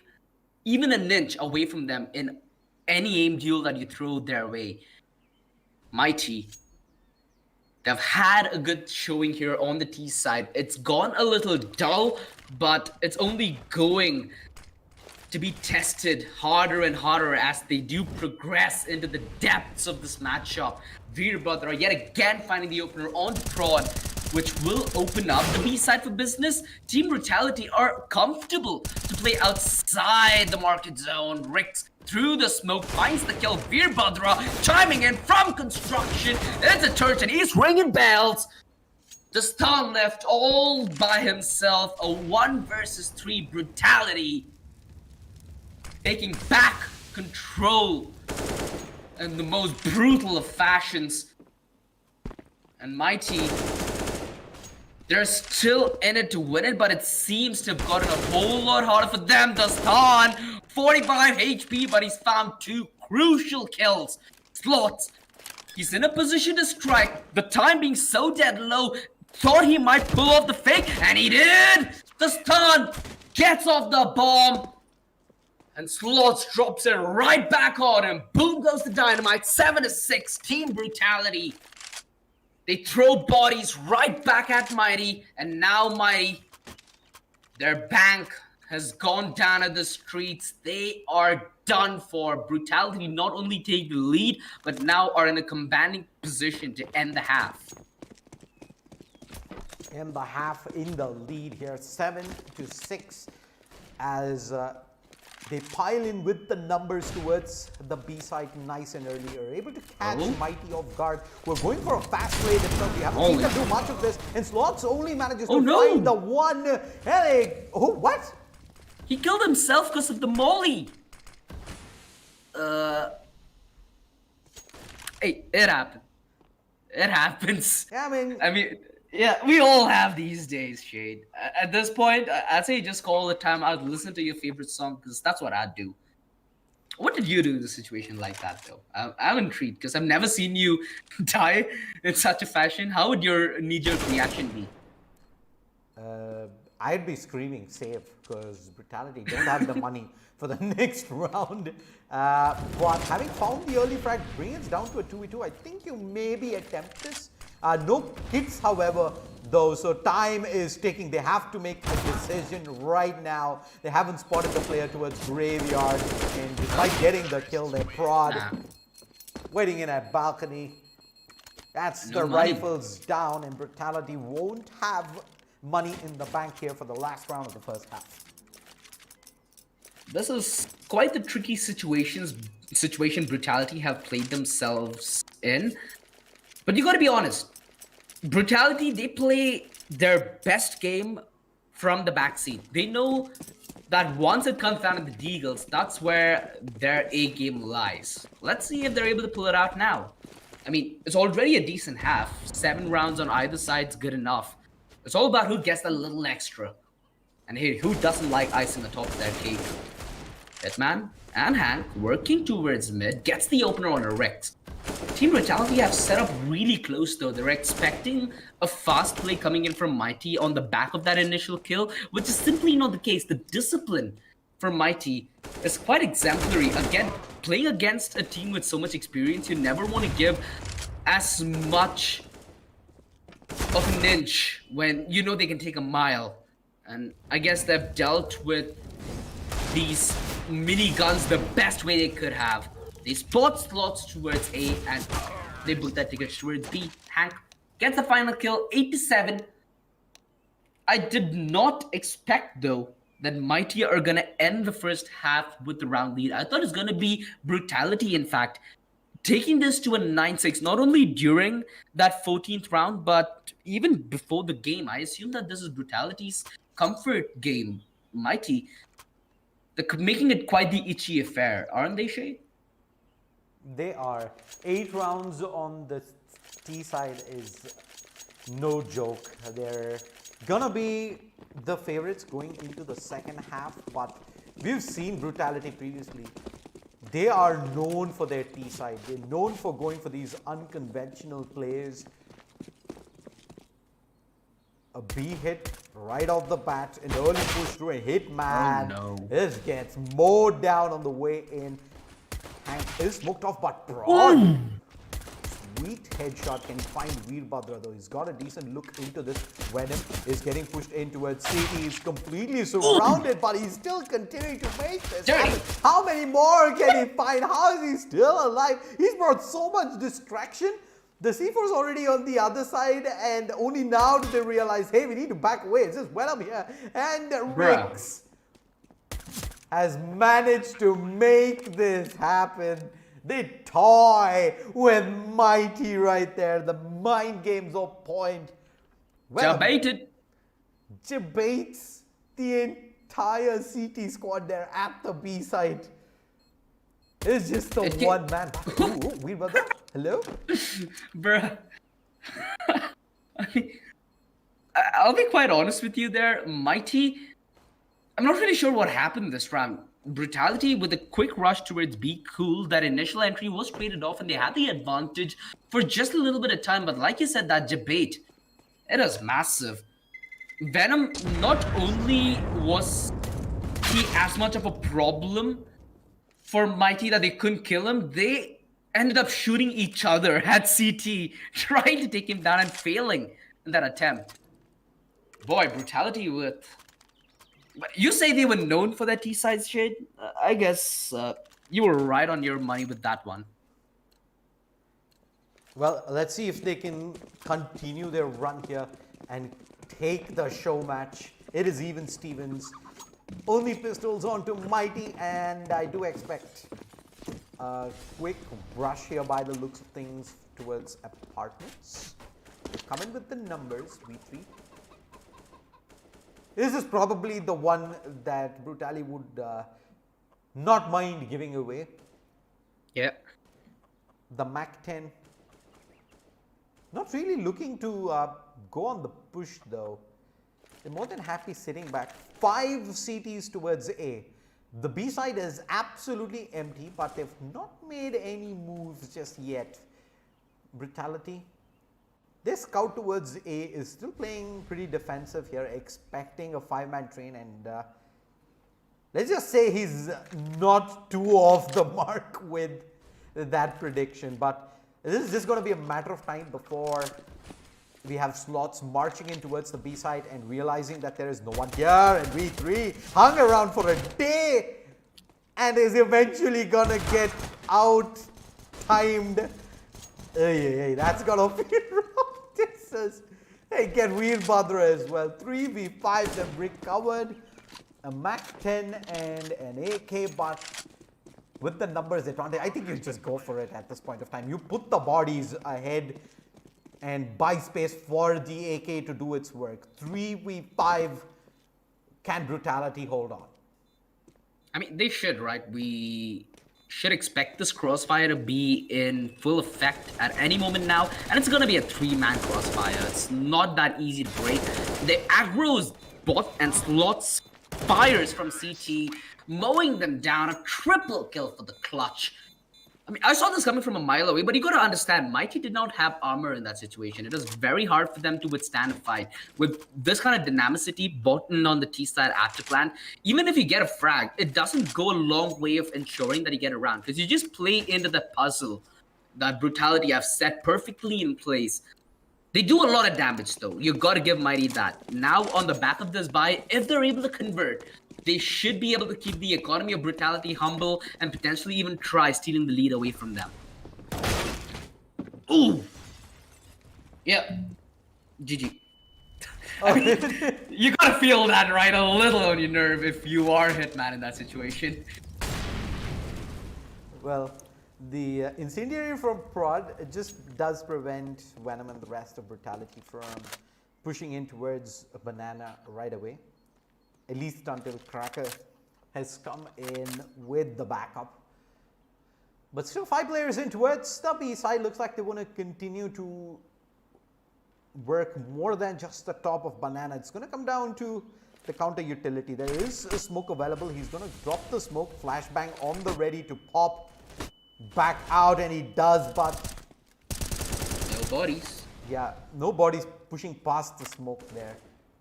even an inch away from them in any aim duel that you throw their way. Mighty, they've had a good showing here on the T side. It's gone a little dull, but it's only going to be tested harder and harder as they do progress into the depths of this matchup. Veerbhadra yet again finding the opener on Prod, which will open up the B side for business. Team Brutality are comfortable to play outside the market zone. Rix through the smoke finds the kill. Veerbhadra chiming in from construction. It's a church and he's ringing bells. The Stan left all by himself. A 1 versus 3 Brutality taking back control in the most brutal of fashions. And Mighty, they're still in it to win it, but it seems to have gotten a whole lot harder for them. The Stan, 45 HP, but he's found 2 crucial kills. Slots, he's in a position to strike. The time being so dead low, thought he might pull off the fake, and he did! The Stan gets off the bomb, and Slots drops it right back on him. Boom goes the dynamite. 7-6, Team Brutality. They throw bodies right back at Mighty, and now Mighty, their bank has gone down at the streets. They are done for. Brutality not only take the lead, but now are in a commanding position to end the half. In the half, in the lead here, 7-6, as they pile in with the numbers towards the B side nice and early. Are able to catch Mighty off guard. We're going for a fast play themselves. We haven't seen them do much of this. And Slots only manages to find the one. Hey, what? He killed himself because of the molly. Hey, it happened. It happens. Yeah, I mean, yeah, we all have these days, Shade. At this point, I'd say just call the time out, listen to your favorite song, because that's what I'd do. What did you do in a situation like that, though? I'm intrigued, because I've never seen you die in such a fashion. How would your knee-jerk reaction be? I'd be screaming save, because Brutality don't have the money for the next round. But having found the early frag, bring it down to a 2v2. I think you maybe attempt this. No hits, however, though, so time is ticking. They have to make a decision right now. They haven't spotted the player towards Graveyard, and despite getting the kill, they Prod waiting in at balcony. That's the rifles down, and Brutality won't have money in the bank here for the last round of the first half. This is quite the tricky situation Brutality have played themselves in. But you gotta be honest, Brutality, they play their best game from the backseat. They know that once it comes down to the Deagles, that's where their A game lies. Let's see if they're able to pull it out now. I mean, it's already a decent half. 7 rounds on either side's good enough. It's all about who gets a little extra. And hey, who doesn't like ice in the top of their cake? Hitman and Hank working towards mid, gets the opener on a Rex. Team Brutality have set up really close though. They're expecting a fast play coming in from Mighty on the back of that initial kill, which is simply not the case. The discipline for Mighty is quite exemplary. Again, playing against a team with so much experience, you never want to give as much of an inch when you know they can take a mile. And I guess they've dealt with these mini guns the best way they could have. They spot Slots towards A and they book that ticket towards B. Hank gets the final kill, 8-7. I did not expect though that Mighty are gonna end the first half with the round lead. I thought it's gonna be Brutality, in fact, taking this to a 9-6, not only during that 14th round, but even before the game. I assume that this is Brutality's comfort game, Mighty. Making it quite the itchy affair, aren't they, Shay? They are. 8 rounds on the T side is no joke. They're gonna be the favorites going into the second half, but we've seen Brutality previously. They are known for their T side. They're known for going for these unconventional plays. A B hit right off the bat, an early push through a hit, man. Oh, no. This gets mowed down on the way in. And is smoked off, but broad. Sweet headshot. Can find Veerbhadra though. He's got a decent look into this. Venom is getting pushed in towards CT. He's completely surrounded, but he's still continuing to make this happen. How many more can he find? How is he still alive? He's brought so much distraction. The C4 is already on the other side, and only now do they realize, hey, we need to back away. It's just Venom here. And Rix has managed to make this happen. They toy with Mighty right there. The mind games on point. Debated. Debates the entire CT squad there at the B side. It's just the one man. Ooh, Veerbhadra, hello? Bruh. I mean, I'll be quite honest with you there. Mighty, I'm not really sure what happened this round. Brutality with a quick rush towards B cool. That initial entry was traded off and they had the advantage for just a little bit of time. But like you said, that debate, it was massive. Venom, not only was he as much of a problem for Mighty that they couldn't kill him, they ended up shooting each other at CT, trying to take him down and failing in that attempt. Boy, Brutality with... You say they were known for their T-side shade? I guess you were right on your money with that one. Well, let's see if they can continue their run here and take the show match. It is even Stevens. Only pistols onto Mighty, and I do expect a quick rush here by the looks of things towards apartments. Come in with the numbers, V3. This is probably the one that Brutality would not mind giving away. Yeah. The Mac-10. Not really looking to go on the push though. They're more than happy sitting back. 5 CTs towards A. The B side is absolutely empty, but they've not made any moves just yet. Brutality. This scout towards A is still playing pretty defensive here, expecting a 5-man train, and let's just say he's not too off the mark with that prediction. But this is just going to be a matter of time before we have slots marching in towards the B side and realizing that there is no one here, and V3 hung around for a day and is eventually going to get out timed. Hey, that's going to be rough. Hey, get Veerbhadra as well. 3v5 they've recovered. A Mac-10 and an AK, but with the numbers advantage, I think you just go for it at this point of time. You put the bodies ahead and buy space for the AK to do its work. 3v5, can Brutality hold on? I mean, they should, right? We should expect this crossfire to be in full effect at any moment now. And it's going to be a 3-man crossfire. It's not that easy to break. The aggro's bot and slots fires from CT, mowing them down. A triple kill for the clutch. I mean, I saw this coming from a mile away, but you got to understand, Mighty did not have armor in that situation. It was very hard for them to withstand a fight. With this kind of dynamicity button on the T-side after plan, even if you get a frag, it doesn't go a long way of ensuring that you get around, because you just play into the puzzle that Brutality have set perfectly in place. They do a lot of damage, though. You got to give Mighty that. Now, on the back of this buy, if they're able to convert, they should be able to keep the economy of Brutality humble and potentially even try stealing the lead away from them. Ooh. Yeah. GG. I mean, you gotta feel that, right? A little on your nerve if you are Hitman in that situation. Well, The incendiary from Prod, it just does prevent Venom and the rest of Brutality from pushing in towards a banana right away. At least until Cracker has come in with the backup. But still 5 players in towards the B side. Looks like they want to continue to work more than just the top of banana. It's going to come down to the counter utility. There is a smoke available. He's going to drop the smoke. Flashbang on the ready to pop back out, and he does, but No bodies. yeah, no bodies pushing past the smoke there.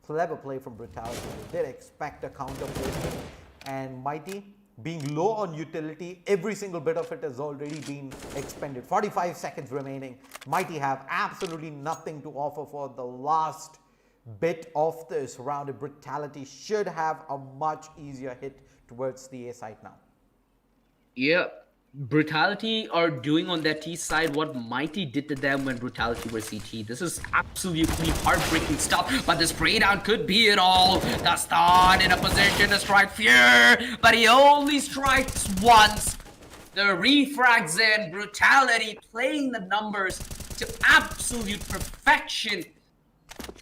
Clever play from Brutality. They did expect a counter play, and Mighty being low on utility, every single bit of it has already been expended. 45 seconds remaining. Mighty have absolutely nothing to offer for the last bit of this round. Brutality should have a much easier hit towards the A side now. Yeah. Brutality are doing on their T side what Mighty did to them when Brutality were CT. This is absolutely heartbreaking stuff, but the spray down could be it all. The stun in a position to strike Fear, but he only strikes once. The refrags in, Brutality playing the numbers to absolute perfection.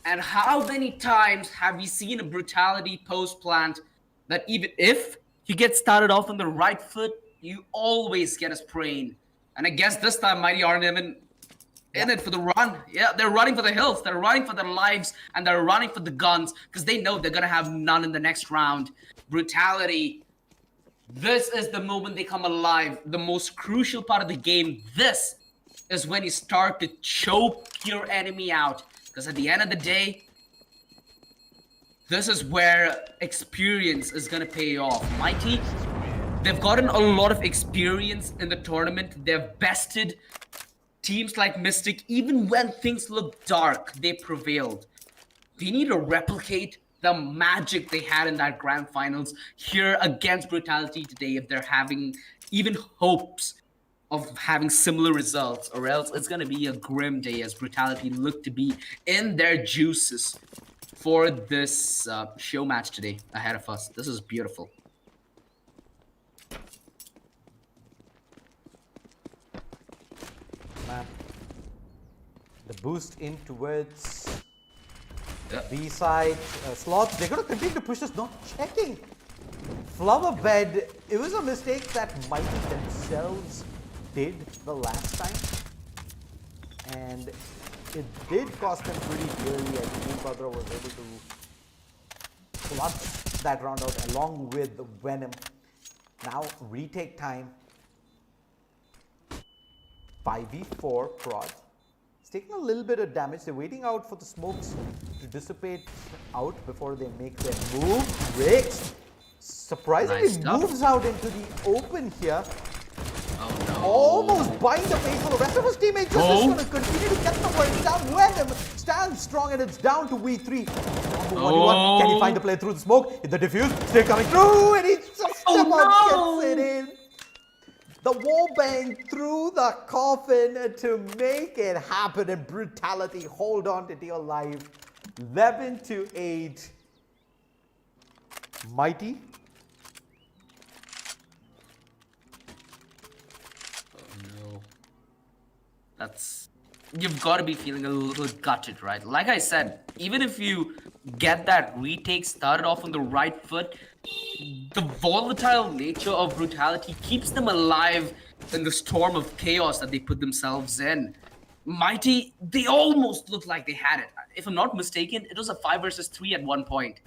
And how many times have we seen a Brutality post plant that even if you get started off on the right foot, you always get a sprain. And I guess this time Mighty aren't even in it for the run. Yeah, they're running for the hills, they're running for their lives, and they're running for the guns because they know they're gonna have none in the next round. Brutality, this is the moment they come alive, the most crucial part of the game. This is when you start to choke your enemy out, because at the end of the day, this is where experience is gonna pay off. Mighty, they've gotten a lot of experience in the tournament. They've bested teams like Mystic. Even when things look dark, they prevailed. They need to replicate the magic they had in that grand finals here against Brutality today if they're having even hopes of having similar results, or else it's going to be a grim day as Brutality look to be in their juices for this show match today ahead of us. This is beautiful. The boost in towards B side slots. They're going to continue to push this, not checking. Flower bed. It was a mistake that Mighty themselves did the last time, and it did cost them pretty dearly. I think Badra was able to clutch that round out along with the Venom. Now retake time. 5v4 Prod. It's taking a little bit of damage. They're waiting out for the smokes to dissipate out before they make their move. Riggs surprisingly Nice stuff. moves out into the open here. Oh no. Almost buying the face for the rest of his teammates. Just is going to continue to get the work down. Venom stands strong, and it's down to V3. Can he find the play through the smoke? The diffuse still coming through, and he just about gets it in. The wall bang through the coffin to make it happen, and Brutality hold on to deal life. 11-8. Mighty. Oh no. You've got to be feeling a little gutted, right? Like I said, even if you get that retake started off on the right foot, the volatile nature of Brutality keeps them alive in the storm of chaos that they put themselves in. Mighty, they almost looked like they had it. If I'm not mistaken, it was a 5 versus 3 at one point.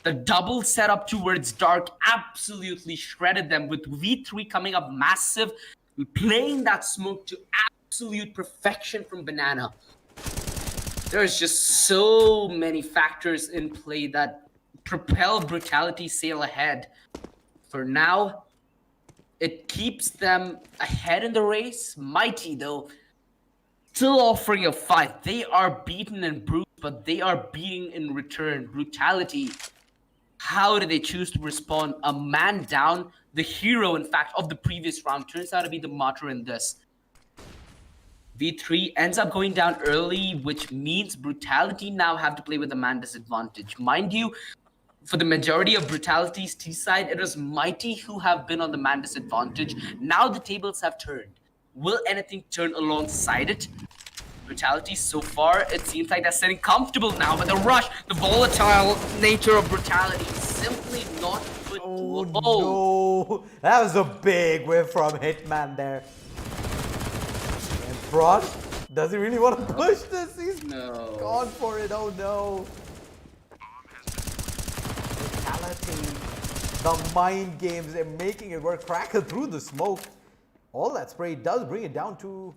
The double setup towards Dark absolutely shredded them, with V3 coming up massive, playing that smoke to absolute perfection from Banana. There's just so many factors in play that propel Brutality sail ahead. For now, it keeps them ahead in the race. Mighty, though, still offering a fight. They are beaten and bruised, but they are beating in return. Brutality, how do they choose to respond? A man down, the hero, in fact, of the previous round, turns out to be the martyr in this. V3 ends up going down early, which means Brutality now have to play with a man disadvantage. Mind you, for the majority of Brutality's T side, it was Mighty who have been on the man disadvantage. Now the tables have turned. Will anything turn alongside it? Brutality, so far, it seems like they're sitting comfortable now, but the rush, the volatile nature of Brutality is simply not good Oh to... no! That was a big whiff from Hitman there. And Frost, does he really want to push this? He's gone for it, oh no. Brutality, the mind games, they're making it work. Cracker through the smoke. All that spray does bring it down to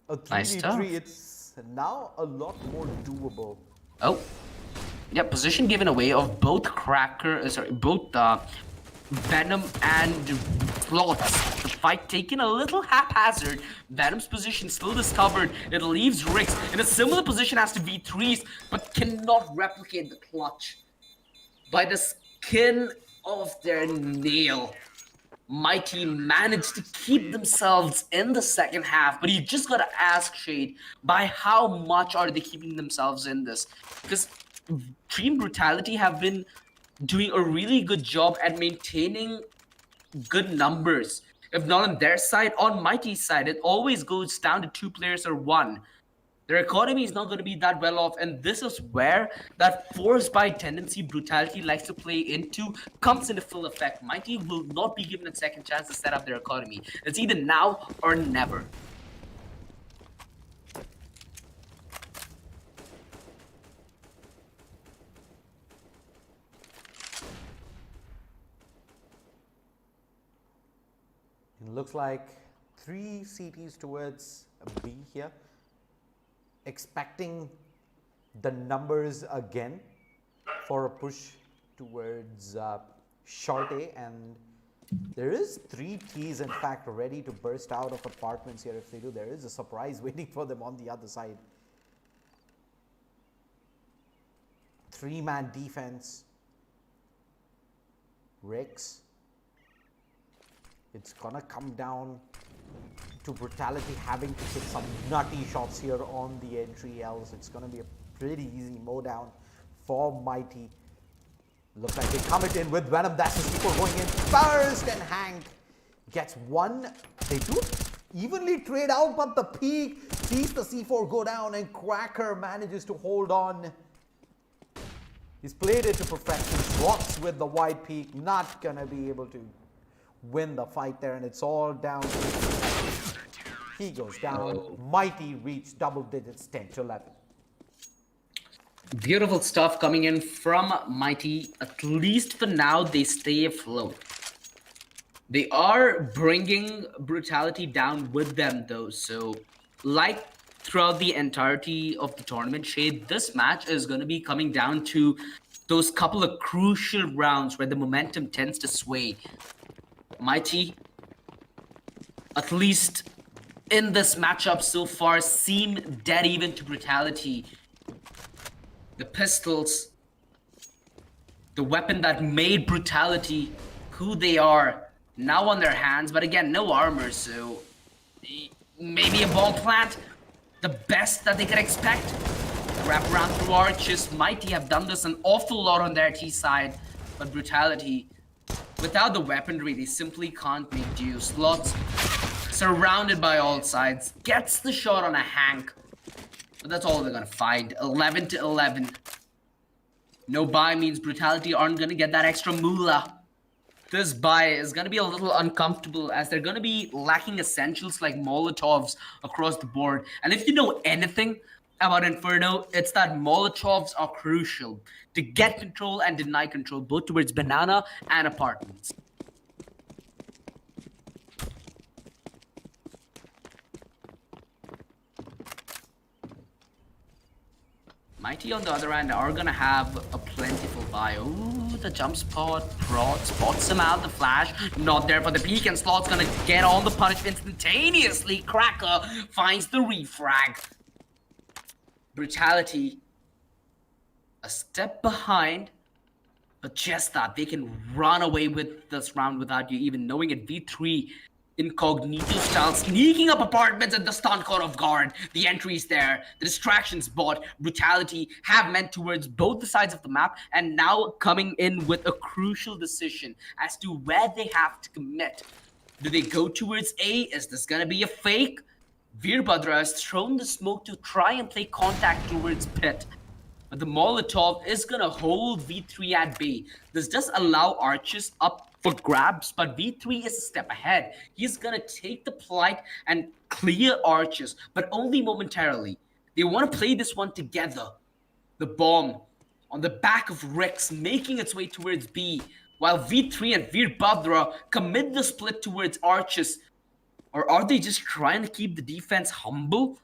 a 3v3. It's now a lot more doable. Oh. Yeah, position given away of both Venom and Slots. The fight taken a little haphazard. Venom's position still discovered. It leaves Rix in a similar position as to V3's, but cannot replicate the clutch. By the skin of their nail, Mighty managed to keep themselves in the second half, but you just gotta ask Shade, by how much are they keeping themselves in this? Because Team Brutality have been doing a really good job at maintaining good numbers. If not on their side, on Mighty's side, it always goes down to 2 players or 1. Their economy is not going to be that well off, and this is where that force buy tendency Brutality likes to play into comes into full effect. Mighty will not be given a second chance to set up their economy. It's either now or never. It looks like 3 CTs towards B here. Expecting the numbers again for a push towards short A, and there is 3 Ts in fact ready to burst out of apartments here. If they do, there is a surprise waiting for them on the other side. 3-man defense. Rix. It's gonna come down to Brutality having to take some nutty shots here on the entry, else it's gonna be a pretty easy mow down for Mighty. Looks like they come it in with Venom. That's the C4 going in first, and Hank gets one. They do evenly trade out, but the peak sees the C4 go down, and Cracker manages to hold on. He's played it to perfection. Rocks with the wide peak, not gonna be able to win the fight there, and it's all down to he goes down. Mighty reached double digits, 10-11. Beautiful stuff coming in from Mighty. At least for now, they stay afloat. They are bringing Brutality down with them, though. So, like throughout the entirety of the tournament, Shade, this match is going to be coming down to those couple of crucial rounds where the momentum tends to sway. Mighty, at least in this matchup so far, seem dead even to Brutality. The pistols, the weapon that made Brutality who they are, now on their hands, but again, no armor, so maybe a bomb plant, the best that they could expect. Wrap around through arches. Mighty have done this an awful lot on their T side, but Brutality, without the weaponry, they simply can't make do. Slots surrounded by all sides, gets the shot on a Hank, but that's all they're gonna find. 11-11. No buy means Brutality aren't gonna get that extra moolah. This buy is gonna be a little uncomfortable, as they're gonna be lacking essentials like Molotovs across the board. And if you know anything about Inferno, it's that Molotovs are crucial to get control and deny control, both towards Banana and apartments. Mighty, on the other hand, are gonna have a plentiful buy. Ooh, the jump spot. Prod spots him out. The flash, not there for the peek, and Slot's gonna get on the punish instantaneously. Cracker finds the refrag. Brutality, a step behind, but just that, they can run away with this round without you even knowing it. V3 incognito style, sneaking up apartments and the stun caught off guard. The entry's there, the distractions bought. Brutality have meant towards both the sides of the map, and now coming in with a crucial decision as to where they have to commit. Do they go towards A? Is this gonna be a fake? Veerbhadra has thrown the smoke to try and play contact towards pit. But the Molotov is gonna hold V3 at bay. This does allow Arches up for grabs, but V3 is a step ahead. He's gonna take the plight and clear Arches, but only momentarily. They want to play this one together. The bomb on the back of Rex making its way towards B, while V3 and Veerbhadra commit the split towards Arches. Or are they just trying to keep the defense humble?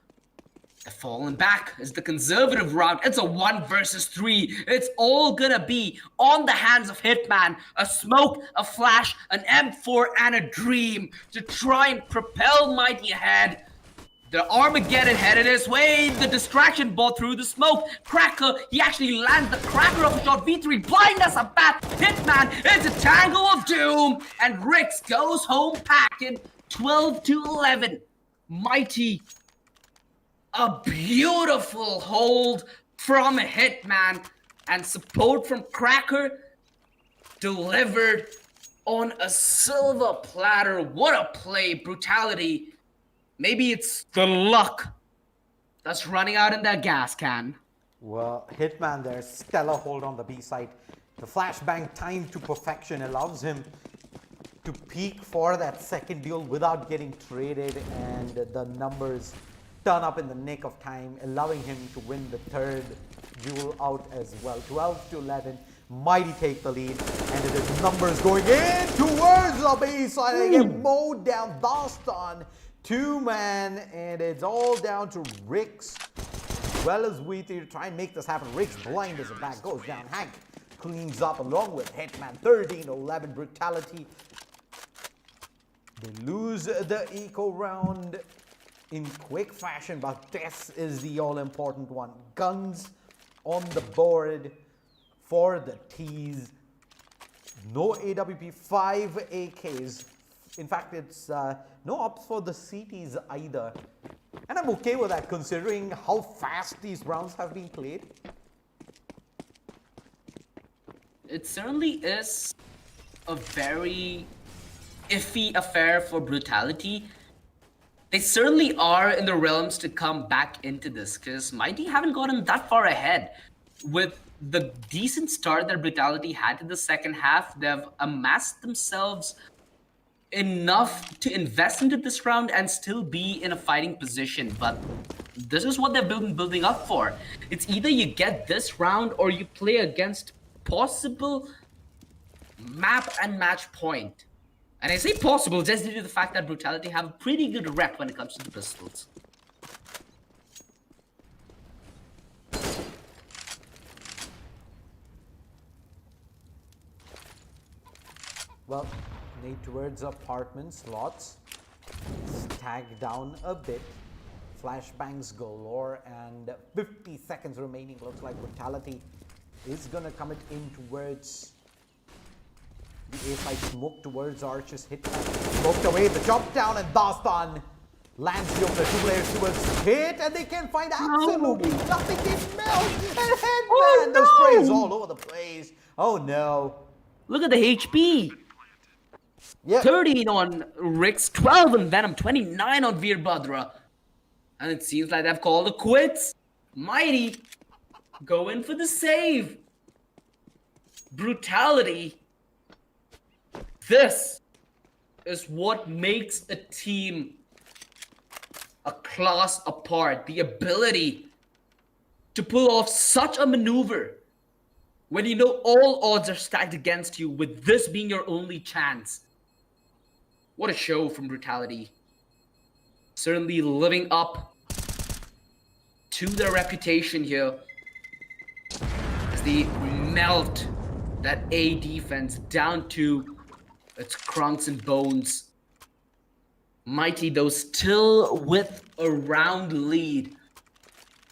They're falling back. It's the conservative route. It's a 1 versus 3. It's all gonna be on the hands of Hitman. A smoke, a flash, an M4, and a dream to try and propel Mighty ahead. The Armageddon headed his way. The distraction ball through the smoke. Cracker, he actually lands the cracker of a shot. V3 blind as a bat. Hitman is a tangle of doom. And Rix goes home packing 12-11. Mighty. A beautiful hold from Hitman. And support from Cracker delivered on a silver platter. What a play. Brutality. Maybe it's the luck that's running out in that gas can. Well, Hitman there, stellar hold on the B side. The flashbang time to perfection allows him to peak for that second duel without getting traded, and the numbers turn up in the nick of time, allowing him to win the third duel out as well. 12-11, Mighty take the lead, and it is numbers going in towards the B side. They get mowed down. Dastan, 2-man, and it's all down to Rix as well as V3 to try and make this happen. Rix blind as a bat, goes down. Hank cleans up along with Hitman. 13-11, Brutality. They lose the eco round in quick fashion, but this is the all-important one. Guns on the board for the T's. No AWP, 5 AKs. In fact, it's no ups for the CTs either. And I'm okay with that considering how fast these rounds have been played. It certainly is a very iffy affair for Brutality. They certainly are in the realms to come back into this because Mighty haven't gotten that far ahead. With the decent start that Brutality had in the second half, they've amassed themselves enough to invest into this round and still be in a fighting position. But this is what they've been building up for. It's either you get this round or you play against possible map and match point. And I say possible just due to the fact that Brutality have a pretty good rep when it comes to the pistols. Well, need towards apartments, lots. Tag down a bit. Flashbangs galore, and 50 seconds remaining. Looks like Brutality is gonna come it in towards the A side. Smoke towards Arches. Hit smoked away. The jump down, and Dastan lands the opener. 2 players towards hit, and they can find absolutely nothing. They melt, and Headman. The spray is all over the place. Oh no. Look at the HP. Yeah. 13 on Rix, 12 on Venom, 29 on Veerbhadra. And it seems like they've called it quits. Mighty go in for the save. Brutality. This is what makes a team a class apart. The ability to pull off such a maneuver when you know all odds are stacked against you, with this being your only chance. What a show from Brutality. Certainly living up to their reputation here as they melt that A defense down to its crunks and bones. Mighty, though, still with a round lead.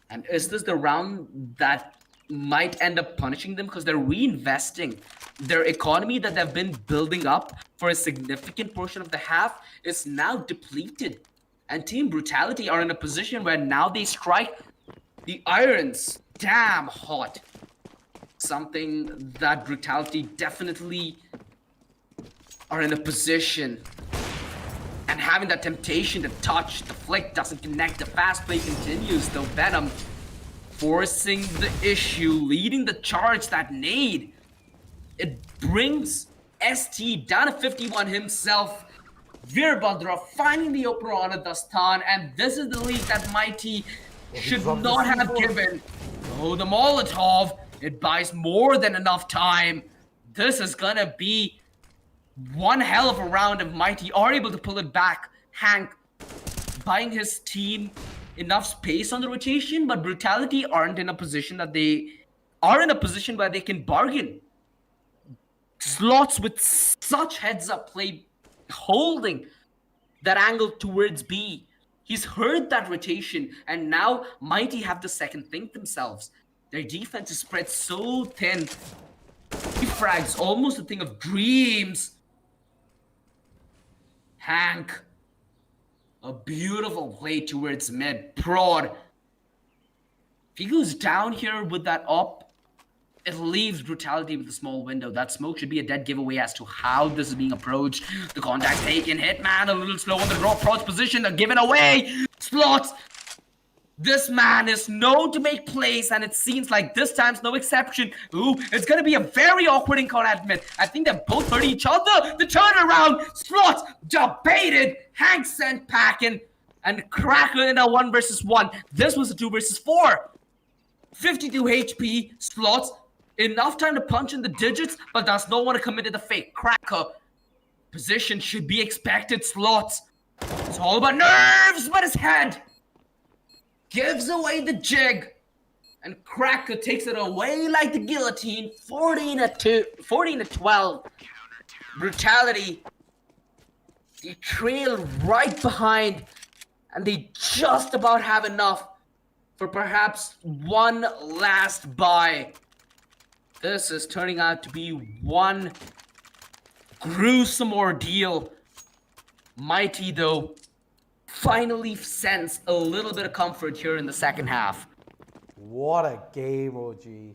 And is this the round that might end up punishing them, because they're reinvesting their economy that they've been building up for a significant portion of the half is now depleted, and Team Brutality are in a position where now they strike the irons damn hot. Something that Brutality definitely are in a position And having that temptation to touch, the flick doesn't connect, the fast play continues, though Venom forcing the issue, leading the charge, that nade. It brings ST down to 51 himself. Veerbhadra finding the opener on a Dastan, and this is the lead that Mighty should not have given. Oh, the Molotov, it buys more than enough time. This is gonna be one hell of a round if Mighty are able to pull it back. Hank buying his team enough space on the rotation, but Brutality aren't in a position that they are in a position where they can bargain. Slots with such heads-up play, holding that angle towards B. He's heard that rotation, and now Mighty have to second think themselves. Their defense is spread so thin. He frags almost a thing of dreams. Hank, a beautiful play towards mid. Prod. If he goes down here with that up, it leaves Brutality with a small window. That smoke should be a dead giveaway as to how this is being approached. The contact taken. Hitman a little slow on the drop. Prod's position. They're given away. Slots. This man is known to make plays, and it seems like this time's no exception. Ooh, it's going to be a very awkward encounter at mid. I think they're both hurting each other. The turnaround. Slots debated. Hank sent packing. And Cracker in a 1 versus 1. This was a 2 versus 4. 52 HP. Slots. Enough time to punch in the digits, but does not want to commit to the fake. Cracker. Position should be expected. Slots. It's all about nerves, but his head gives away the jig. And Cracker takes it away like the guillotine. 14-12. Brutality. They trail right behind, and they just about have enough for perhaps one last buy. This is turning out to be one gruesome ordeal. Mighty, though, finally sense a little bit of comfort here in the second half. What a game, OG.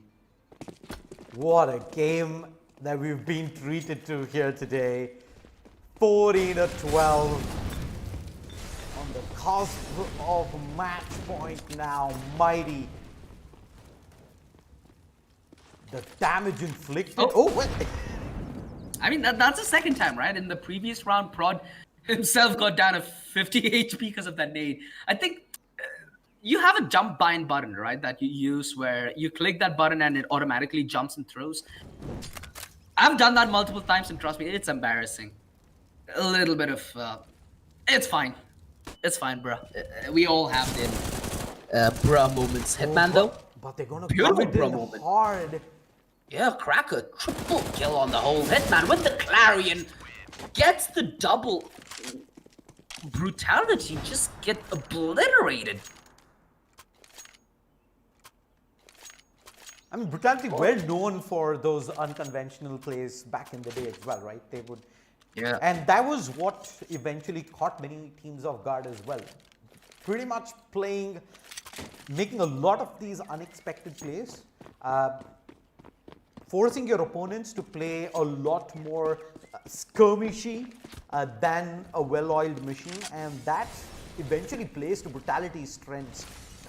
What a game that we've been treated to here today. 14-12. On the cusp of match point now, Mighty. The damage inflicted. Oh, wait. I mean, that's the second time, right? In the previous round, Prod himself got down to 50 HP because of that nade. I think you have a jump bind button, right? That you use where you click that button and it automatically jumps and throws. I've done that multiple times, and trust me, it's embarrassing. A little bit of... it's fine. It's fine, bro. We all have the bruh moments. Hitman, though. But they're gonna Beautiful come bro in moment. hard. Yeah, Cracker, triple kill on the whole. Hitman with the Clarion gets the double. Brutality just get obliterated. I mean, Brutality well known for those unconventional plays back in the day as well, right? They would... Yeah. And that was what eventually caught many teams off guard as well. Pretty much making a lot of these unexpected plays, forcing your opponents to play a lot more skirmishy than a well-oiled machine, and that eventually plays to Brutality's strengths.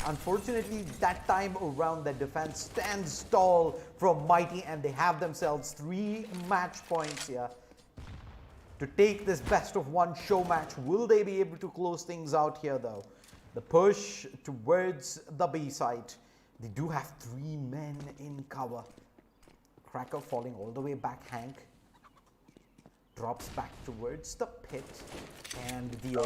Unfortunately, that time around, the defense stands tall from Mighty, and they have themselves 3 match points here to take this best-of-1 show match. Will they be able to close things out here, though? The push towards the B site. They do have 3 men in cover. Cracker falling all the way back. Hank drops back towards the pit. And the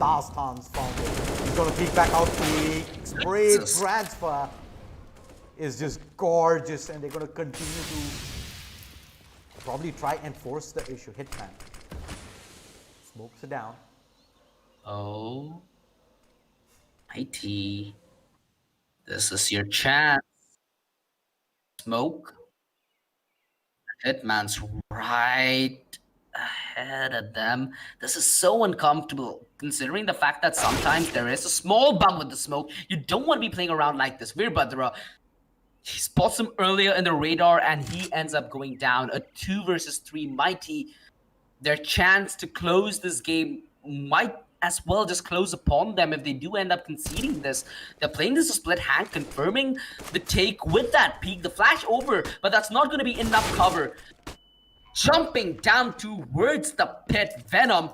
Dastan's found it. He's going to peek back out. The spray transfer is just gorgeous. And they're going to continue to probably try and force the issue. Hitman smokes it down. Oh. Mighty. This is your chance. Smoke. Hitman's right ahead of them. This is so uncomfortable, considering the fact that sometimes there is a small bug with the smoke. You don't want to be playing around like this. Veerbhadra, he spots him earlier in the radar, and he ends up going down. A 2 versus 3 Mighty. Their chance to close this game might as well just close upon them if they do end up conceding this. They're playing this split hand, confirming the take with that peek, the flash over, but that's not going to be enough cover. Jumping down towards the pit, Venom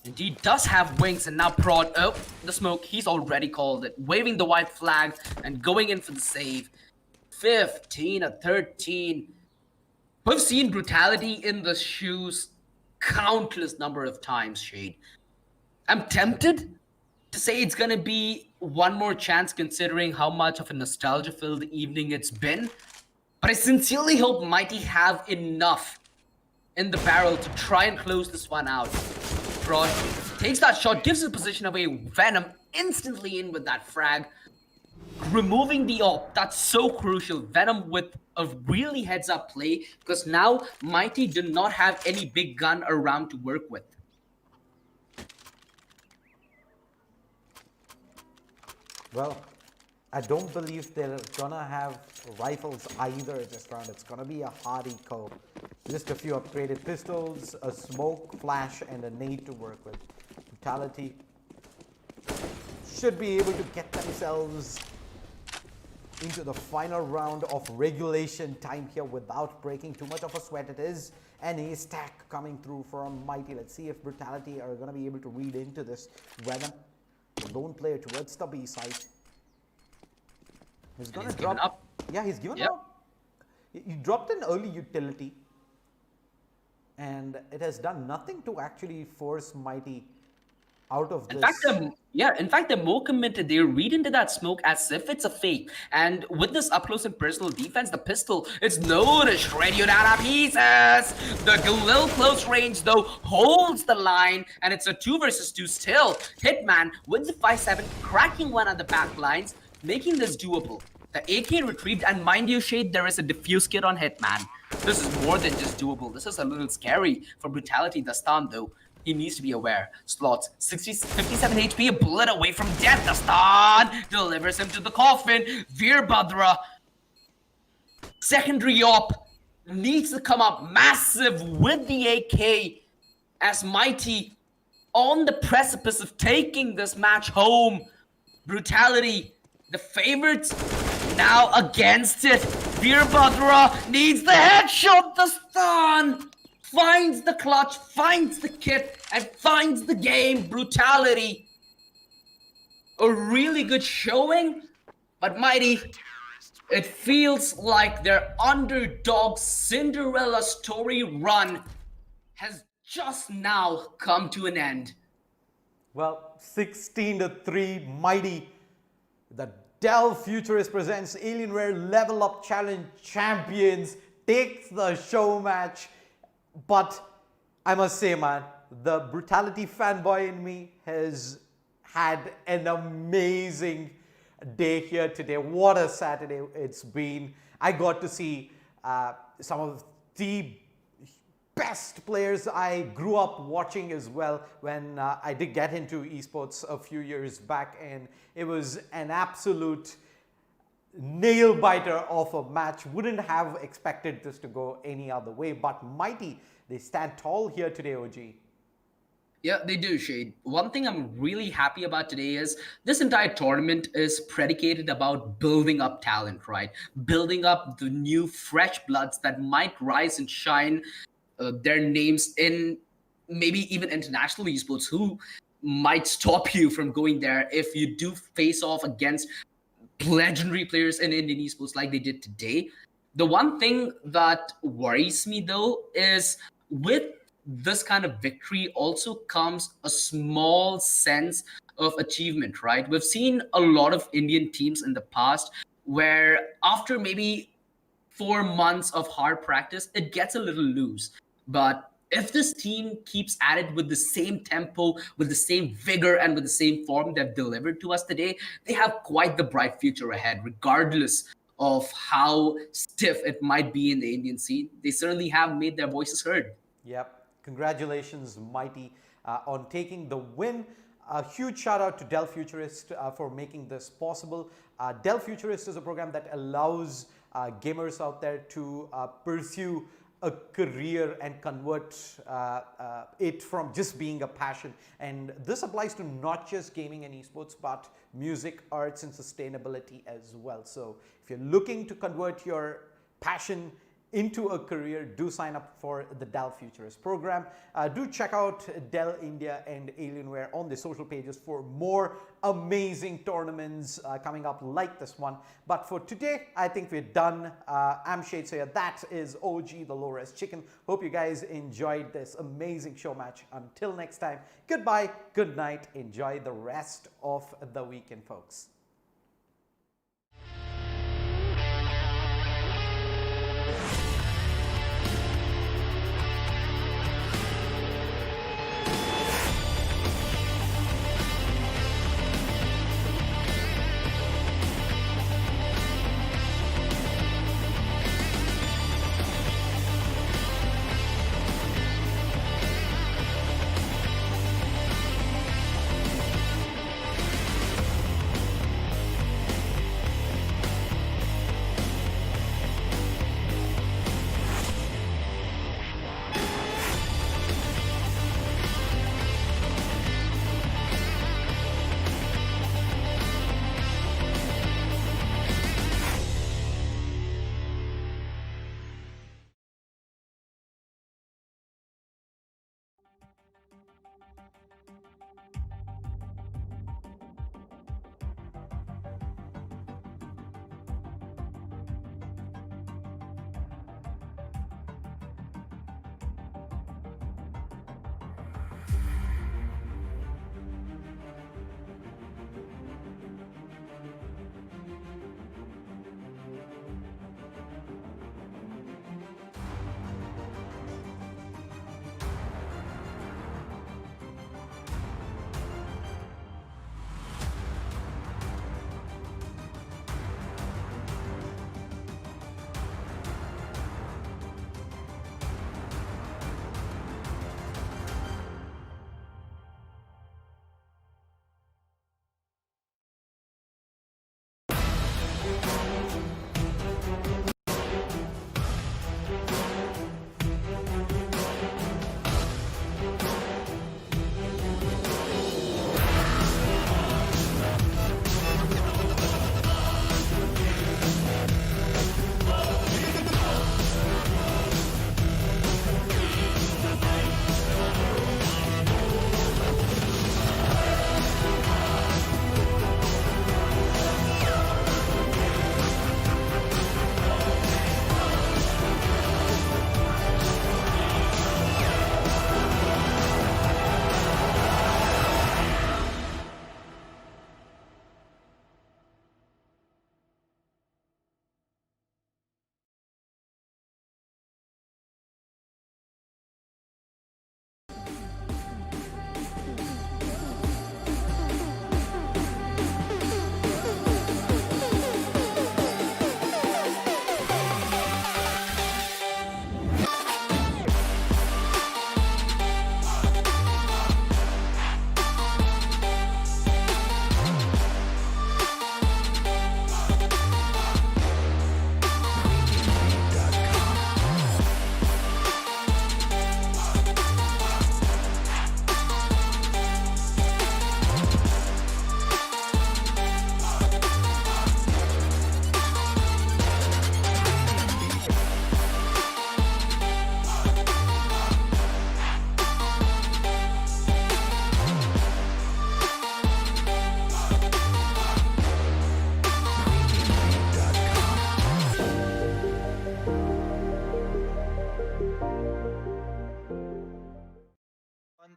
indeed does have wings and now prod. Oh, the smoke, he's already called it. Waving the white flag and going in for the save. 15-13. We've seen Brutality in the shoes countless number of times, Shade. I'm tempted to say it's going to be one more chance considering how much of a nostalgia-filled evening it's been. But I sincerely hope Mighty have enough in the barrel to try and close this one out. Prod takes that shot, gives his position away. Venom instantly in with that frag. Removing the AWP, that's so crucial. Venom with a really heads-up play because now Mighty do not have any big gun around to work with. Well, I don't believe they're gonna have rifles either this round. It's gonna be a hard eco. Just a few upgraded pistols, a smoke, flash, and a nade to work with. Brutality should be able to get themselves into the final round of regulation time here without breaking too much of a sweat. It is an ace stack coming through from Mighty. Let's see if Brutality are going to be able to read into this. Venom, the lone player towards the B side. He's going to drop. Up. Yeah, he's given Yep. up. He dropped an early utility, and it has done nothing to actually force Mighty out of In this. fact, they're more committed. They read into that smoke as if it's a fake. And with this up close and personal defense, the pistol is known to shred you down to pieces. The little close range, though, holds the line, and it's a 2 versus 2 still. Hitman with the 5-7, cracking one on the back lines, making this doable. The AK retrieved, and mind you, Shade, there is a diffuse kit on Hitman. This is more than just doable. This is a little scary for Brutality Dastan, though. He needs to be aware. Slots, 57 HP, a bullet away from death. Dastan delivers him to the coffin. Veerbhadra, secondary op, needs to come up massive with the AK as Mighty on the precipice of taking this match home. Brutality, the favorites, now against it. Veerbhadra needs the headshot. The stun finds the clutch, finds the kit, and finds the game. Brutality, a really good showing, but Mighty, it feels like their underdog Cinderella story run has just now come to an end. Well, 16-3, Mighty. The Dell Futurist presents Alienware LevelUp Challenge Champions takes the show match. But I must say, man, the Brutality fanboy in me has had an amazing day here today. What a Saturday it's been. I got to see some of the best players I grew up watching as well when I did get into esports a few years back, and it was an absolute nail biter of a match. Wouldn't have expected this to go any other way, but Mighty, they stand tall here today, OG. Yeah, they do, Shade. One thing I'm really happy about today is this entire tournament is predicated about building up talent, right? Building up the new fresh bloods that might rise and shine their names in maybe even international esports, who might stop you from going there if you do face off against legendary players in Indian esports like they did today. The one thing that worries me, though, is with this kind of victory also comes a small sense of achievement, right? We've seen a lot of Indian teams in the past where after maybe 4 months of hard practice, it gets a little loose. But if this team keeps at it with the same tempo, with the same vigor, and with the same form they've delivered to us today, they have quite the bright future ahead, regardless of how stiff it might be in the Indian scene. They certainly have made their voices heard. Yep. Congratulations, Mighty, on taking the win. A huge shout out to Dell Futurist for making this possible. Dell Futurist is a program that allows gamers out there to pursue a career and convert it from just being a passion. And this applies to not just gaming and esports, but music, arts, and sustainability as well. So if you're looking to convert your passion into a career, do sign up for the Dell Futurist program. Do check out Dell India and Alienware on the social pages for more amazing tournaments coming up like this one. But for today, I think we're done. I'm Shade Sayer. That is OG, the low-res chicken. Hope you guys enjoyed this amazing show match. Until next time, goodbye, good night. Enjoy the rest of the weekend, folks.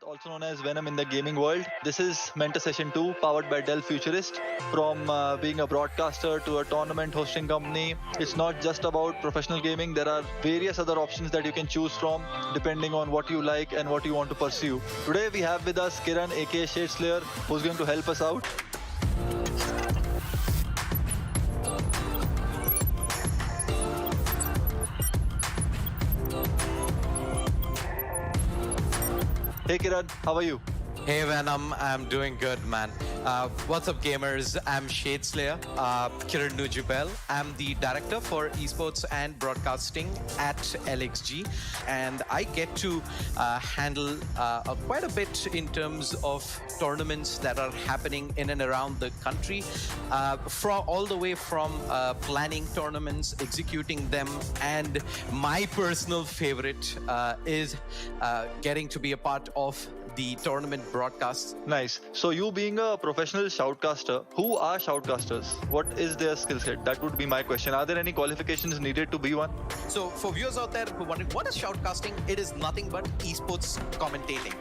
Also known as Venom in the gaming world. This is Mentor Session 2, powered by Dell Futurist. From being a broadcaster to a tournament hosting company, it's not just about professional gaming. There are various other options that you can choose from depending on what you like and what you want to pursue. Today we have with us Kiran aka Shade Slayer, who's going to help us out. Hey Kiran, how are you? Hey Venom, I'm doing good, man. What's up, gamers? I'm Shade Slayer, Kiran Nujubel. I'm the director for esports and broadcasting at LXG, and I get to handle quite a bit in terms of tournaments that are happening in and around the country, from all the way from planning tournaments, executing them, and my personal favorite is getting to be a part of the tournament broadcasts. Nice. So you being a professional shoutcaster, who are shoutcasters? What is their skill set? That would be my question. Are there any qualifications needed to be one? So for viewers out there who wondering what is shoutcasting, it is nothing but esports commentating.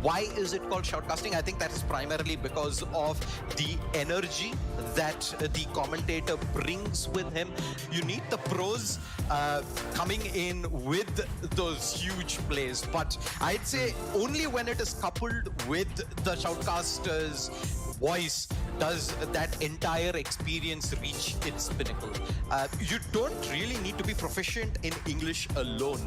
Why is it called shoutcasting? I think that is primarily because of the energy that the commentator brings with him. You need the pros coming in with those huge plays, but I'd say only when it is coupled with the shoutcaster's voice does that entire experience reach its pinnacle. You don't really need to be proficient in English alone.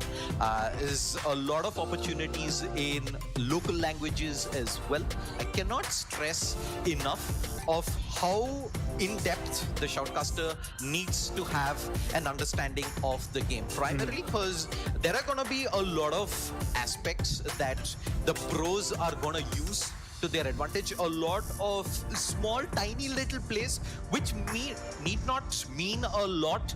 There's a lot of opportunities in local languages as well. I cannot stress enough of how in-depth the shoutcaster needs to have an understanding of the game. Primarily because there are going to be a lot of aspects that the pros are going to use to their advantage. A lot of small, tiny little plays, which need not mean a lot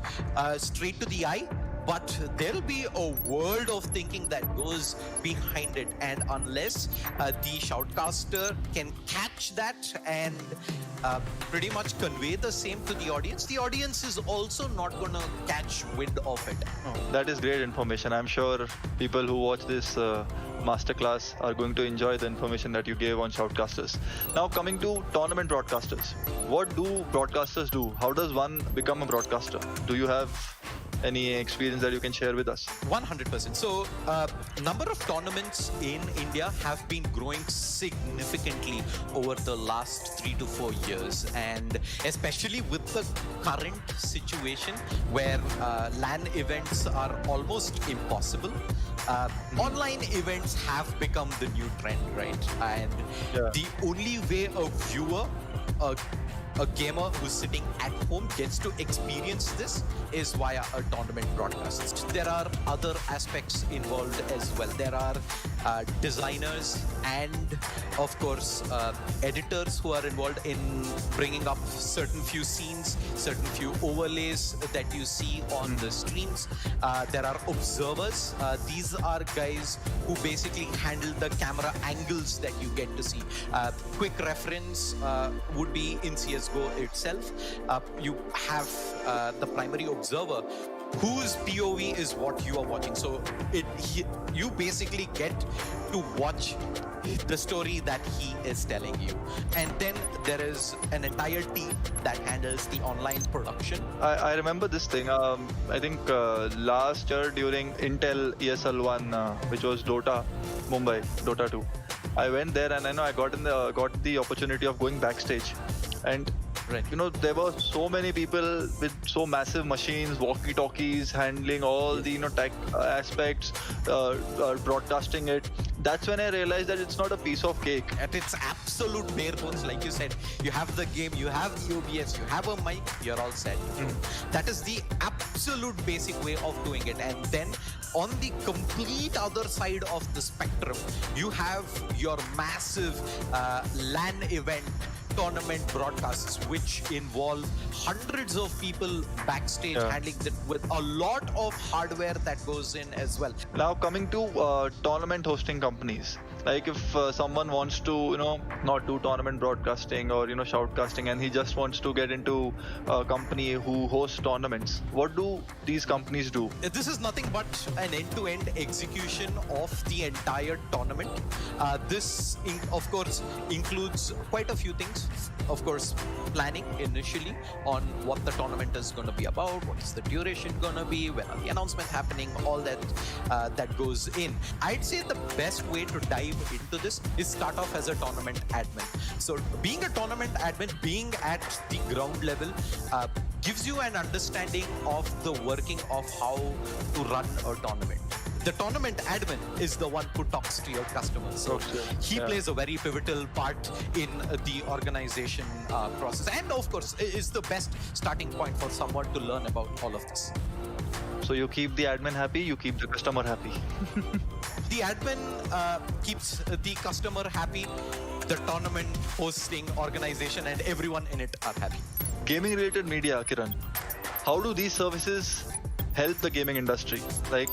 straight to the eye, but there'll be a world of thinking that goes behind it. And unless the shoutcaster can catch that and pretty much convey the same to the audience is also not going to catch wind of it. That is great information. I'm sure people who watch this masterclass are going to enjoy the information that you gave on shoutcasters. Now coming to tournament broadcasters. What do broadcasters do? How does one become a broadcaster? Do you have any experience that you can share with us? 100%. So, number of tournaments in India have been growing significantly over the last 3 to 4 years, and especially with the current situation where LAN events are almost impossible. Online events have become the new trend, right? And the only way a viewer, a gamer who's sitting at home gets to experience this is via a tournament broadcast. There are other aspects involved as well. There are designers and, of course, editors who are involved in bringing up certain few scenes, certain few overlays that you see on the streams. There are observers. These are guys who basically handle the camera angles that you get to see. Quick reference would be in CSGO itself. You have the primary observer whose POV is what you are watching. So you basically get to watch the story that he is telling you. And then there is an entire team that handles the online production. I remember this thing. I think last year during Intel ESL 1, which was Dota Mumbai, Dota 2, I went there and I know I got the opportunity of going backstage. And there were so many people with so massive machines, walkie-talkies, handling all the tech aspects, broadcasting it. That's when I realized that it's not a piece of cake. At its absolute bare bones, like you said, you have the game, you have the OBS, you have a mic, you're all set. That is the absolute basic way of doing it. And then on the complete other side of the spectrum, you have your massive LAN event tournament broadcasts, which involve hundreds of people backstage handling that with a lot of hardware that goes in as well. Now coming to tournament hosting companies, like if someone wants to not do tournament broadcasting or shoutcasting, and he just wants to get into a company who hosts tournaments, what do these companies do? This is nothing but an end-to-end execution of the entire tournament. This of course includes quite a few things. Of course, planning initially on what the tournament is going to be about, what is the duration going to be, when are the announcements happening, all that that goes in. I'd say the best way to dive into this is start off as a tournament admin. So being a tournament admin, being at the ground level, gives you an understanding of the working of how to run a tournament. The tournament admin is the one who talks to your customers. So he plays a very pivotal part in the organization process, and of course is the best starting point for someone to learn about all of this. So you keep the admin happy, you keep the customer happy. The admin keeps the customer happy, the tournament hosting organization and everyone in it are happy. Gaming related media, Kiran. How do these services help the gaming industry? Like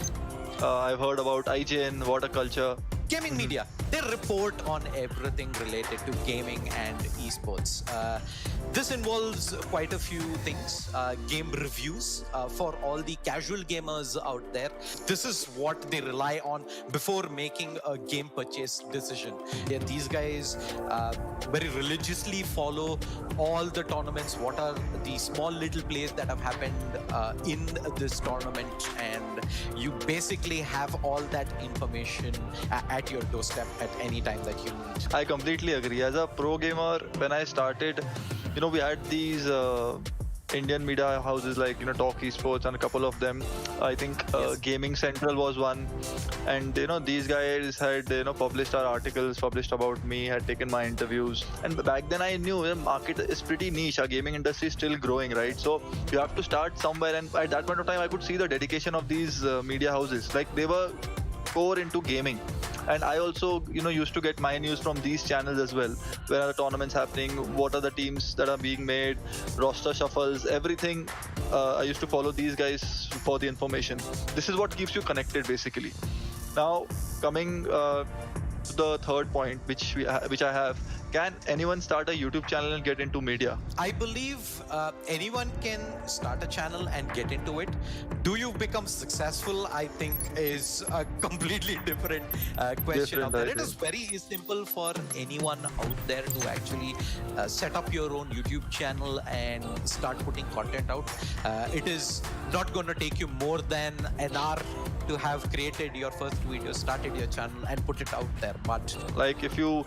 I've heard about IGN, Water Culture. Gaming media, they report on everything related to gaming and esports. This involves quite a few things. Game reviews for all the casual gamers out there. This is what they rely on before making a game purchase decision. Yeah, these guys very religiously follow all the tournaments. What are the small little plays that have happened in this tournament, and you basically have all that information at your doorstep at any time that you need. I completely agree. As a pro gamer, when I started, we had these Indian media houses like Talk Esports and a couple of them. I think Gaming Central was one, and these guys had published our articles, published about me, had taken my interviews. And back then I knew the market is pretty niche. Our gaming industry is still growing, right? So you have to start somewhere. And at that point of time, I could see the dedication of these media houses. Like they were core into gaming. And I also, used to get my news from these channels as well. Where are the tournaments happening? What are the teams that are being made? Roster shuffles, everything. I used to follow these guys for the information. This is what keeps you connected, basically. Now, coming to the third point, which I have. Can anyone start a YouTube channel and get into media? I believe anyone can start a channel and get into it. Do you become successful? I think is a completely different question out there. It is very simple for anyone out there to actually set up your own YouTube channel and start putting content out. It is not going to take you more than an hour to have created your first video, started your channel and put it out there. But like if you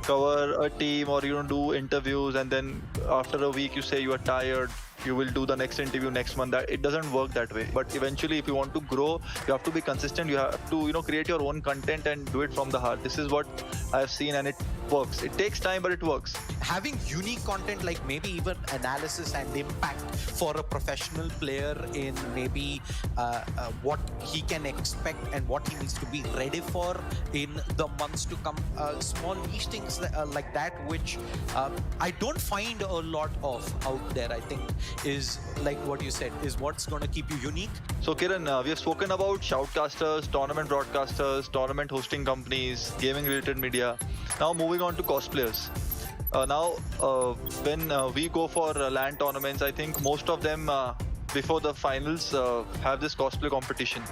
cover a team or you don't do interviews and then after a week you say you are tired, you will do the next interview next month. That it doesn't work that way. But eventually, if you want to grow, you have to be consistent. You have to create your own content and do it from the heart. This is what I've seen, and it works. It takes time, but it works. Having unique content, like maybe even analysis and impact for a professional player in maybe what he can expect and what he needs to be ready for in the months to come. Small niche things like that, which I don't find a lot of out there. I think is like what you said, is what's going to keep you unique. So Kiran, we have spoken about shoutcasters, tournament broadcasters, tournament hosting companies, gaming related media. Now moving on to cosplayers. When we go for LAN tournaments, I think most of them before the finals have this cosplay competition.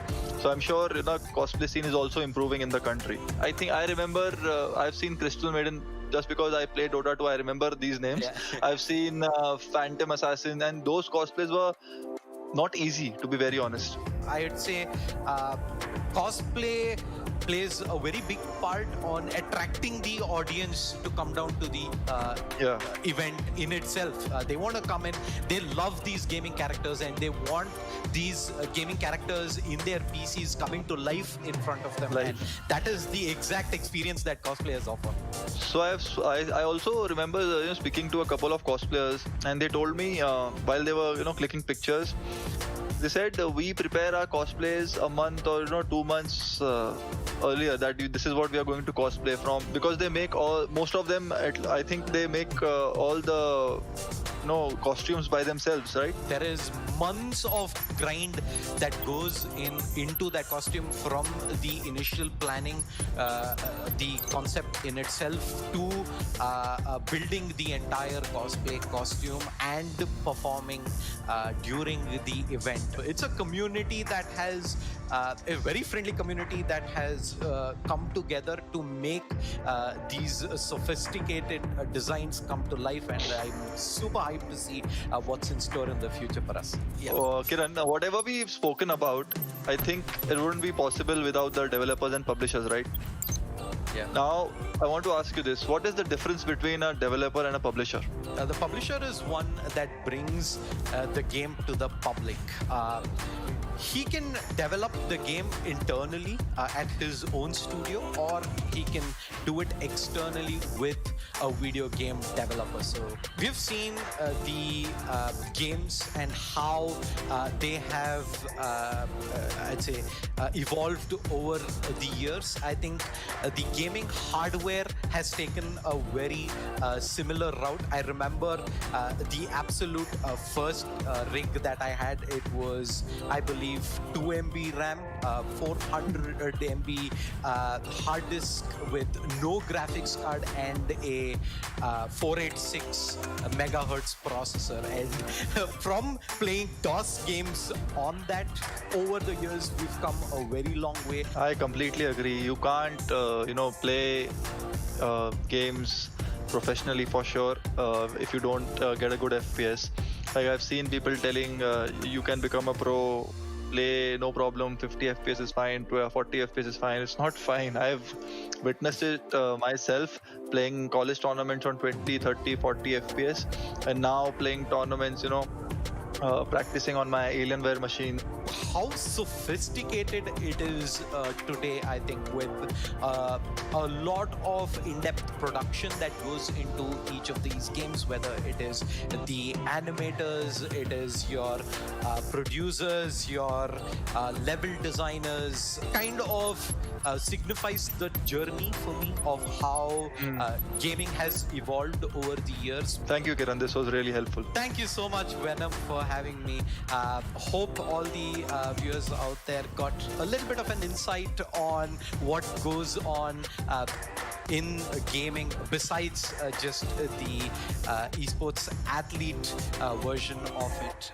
So I'm sure cosplay scene is also improving in the country. I remember I've seen Crystal Maiden. Just because I played Dota 2, I remember these names. Yeah. I've seen Phantom Assassin, and those cosplays were not easy, to be very honest. I would say cosplay plays a very big part on attracting the audience to come down to the event in itself. They want to come in, they love these gaming characters, and they want these gaming characters in their PCs coming to life in front of them. And that is the exact experience that cosplayers offer. So I also remember speaking to a couple of cosplayers, and they told me while they were clicking pictures, they said we prepare our cosplays a month or 2 months earlier, that this is what we are going to cosplay from, because they make most of them, I think they make all the costumes by themselves, right? There is months of grind that goes into that costume, from the initial planning, the concept in itself, to building the entire cosplay costume and performing during the event. It's a community that has a very friendly community that has come together to make these sophisticated designs come to life, and I'm super hyped to see what's in store in the future for us. Yeah. Kiran, whatever we've spoken about, I think it wouldn't be possible without the developers and publishers, right? Yeah. Now, I want to ask you this. What is the difference between a developer and a publisher? The publisher is one that brings the game to the public. He can develop the game internally at his own studio, or he can do it externally with a video game developer. So we've seen the games and how they have, I'd say, evolved over the years. I think the gaming hardware has taken a very similar route. I remember the absolute first rig that I had. It was, I believe, 2 MB RAM, 400 MB hard disk with no graphics card, and a 486 megahertz processor. And from playing DOS games on that, over the years we've come a very long way. I completely agree. You can't, play games professionally for sure if you don't get a good FPS. Like I've seen people telling you can become a pro, play no problem, 50 FPS is fine, 40 FPS is fine. It's not fine. I've witnessed it myself, playing college tournaments on 20, 30, 40 FPS, and now playing tournaments, practicing on my Alienware machine. How sophisticated it is today, I think, with a lot of in-depth production that goes into each of these games, whether it is the animators, it is your producers, your level designers, kind of signifies the journey for me of how gaming has evolved over the years. Thank you, Kiran. This was really helpful. Thank you so much, Venom, for having me. Hope all the viewers out there got a little bit of an insight on what goes on in gaming besides just the esports athlete version of it.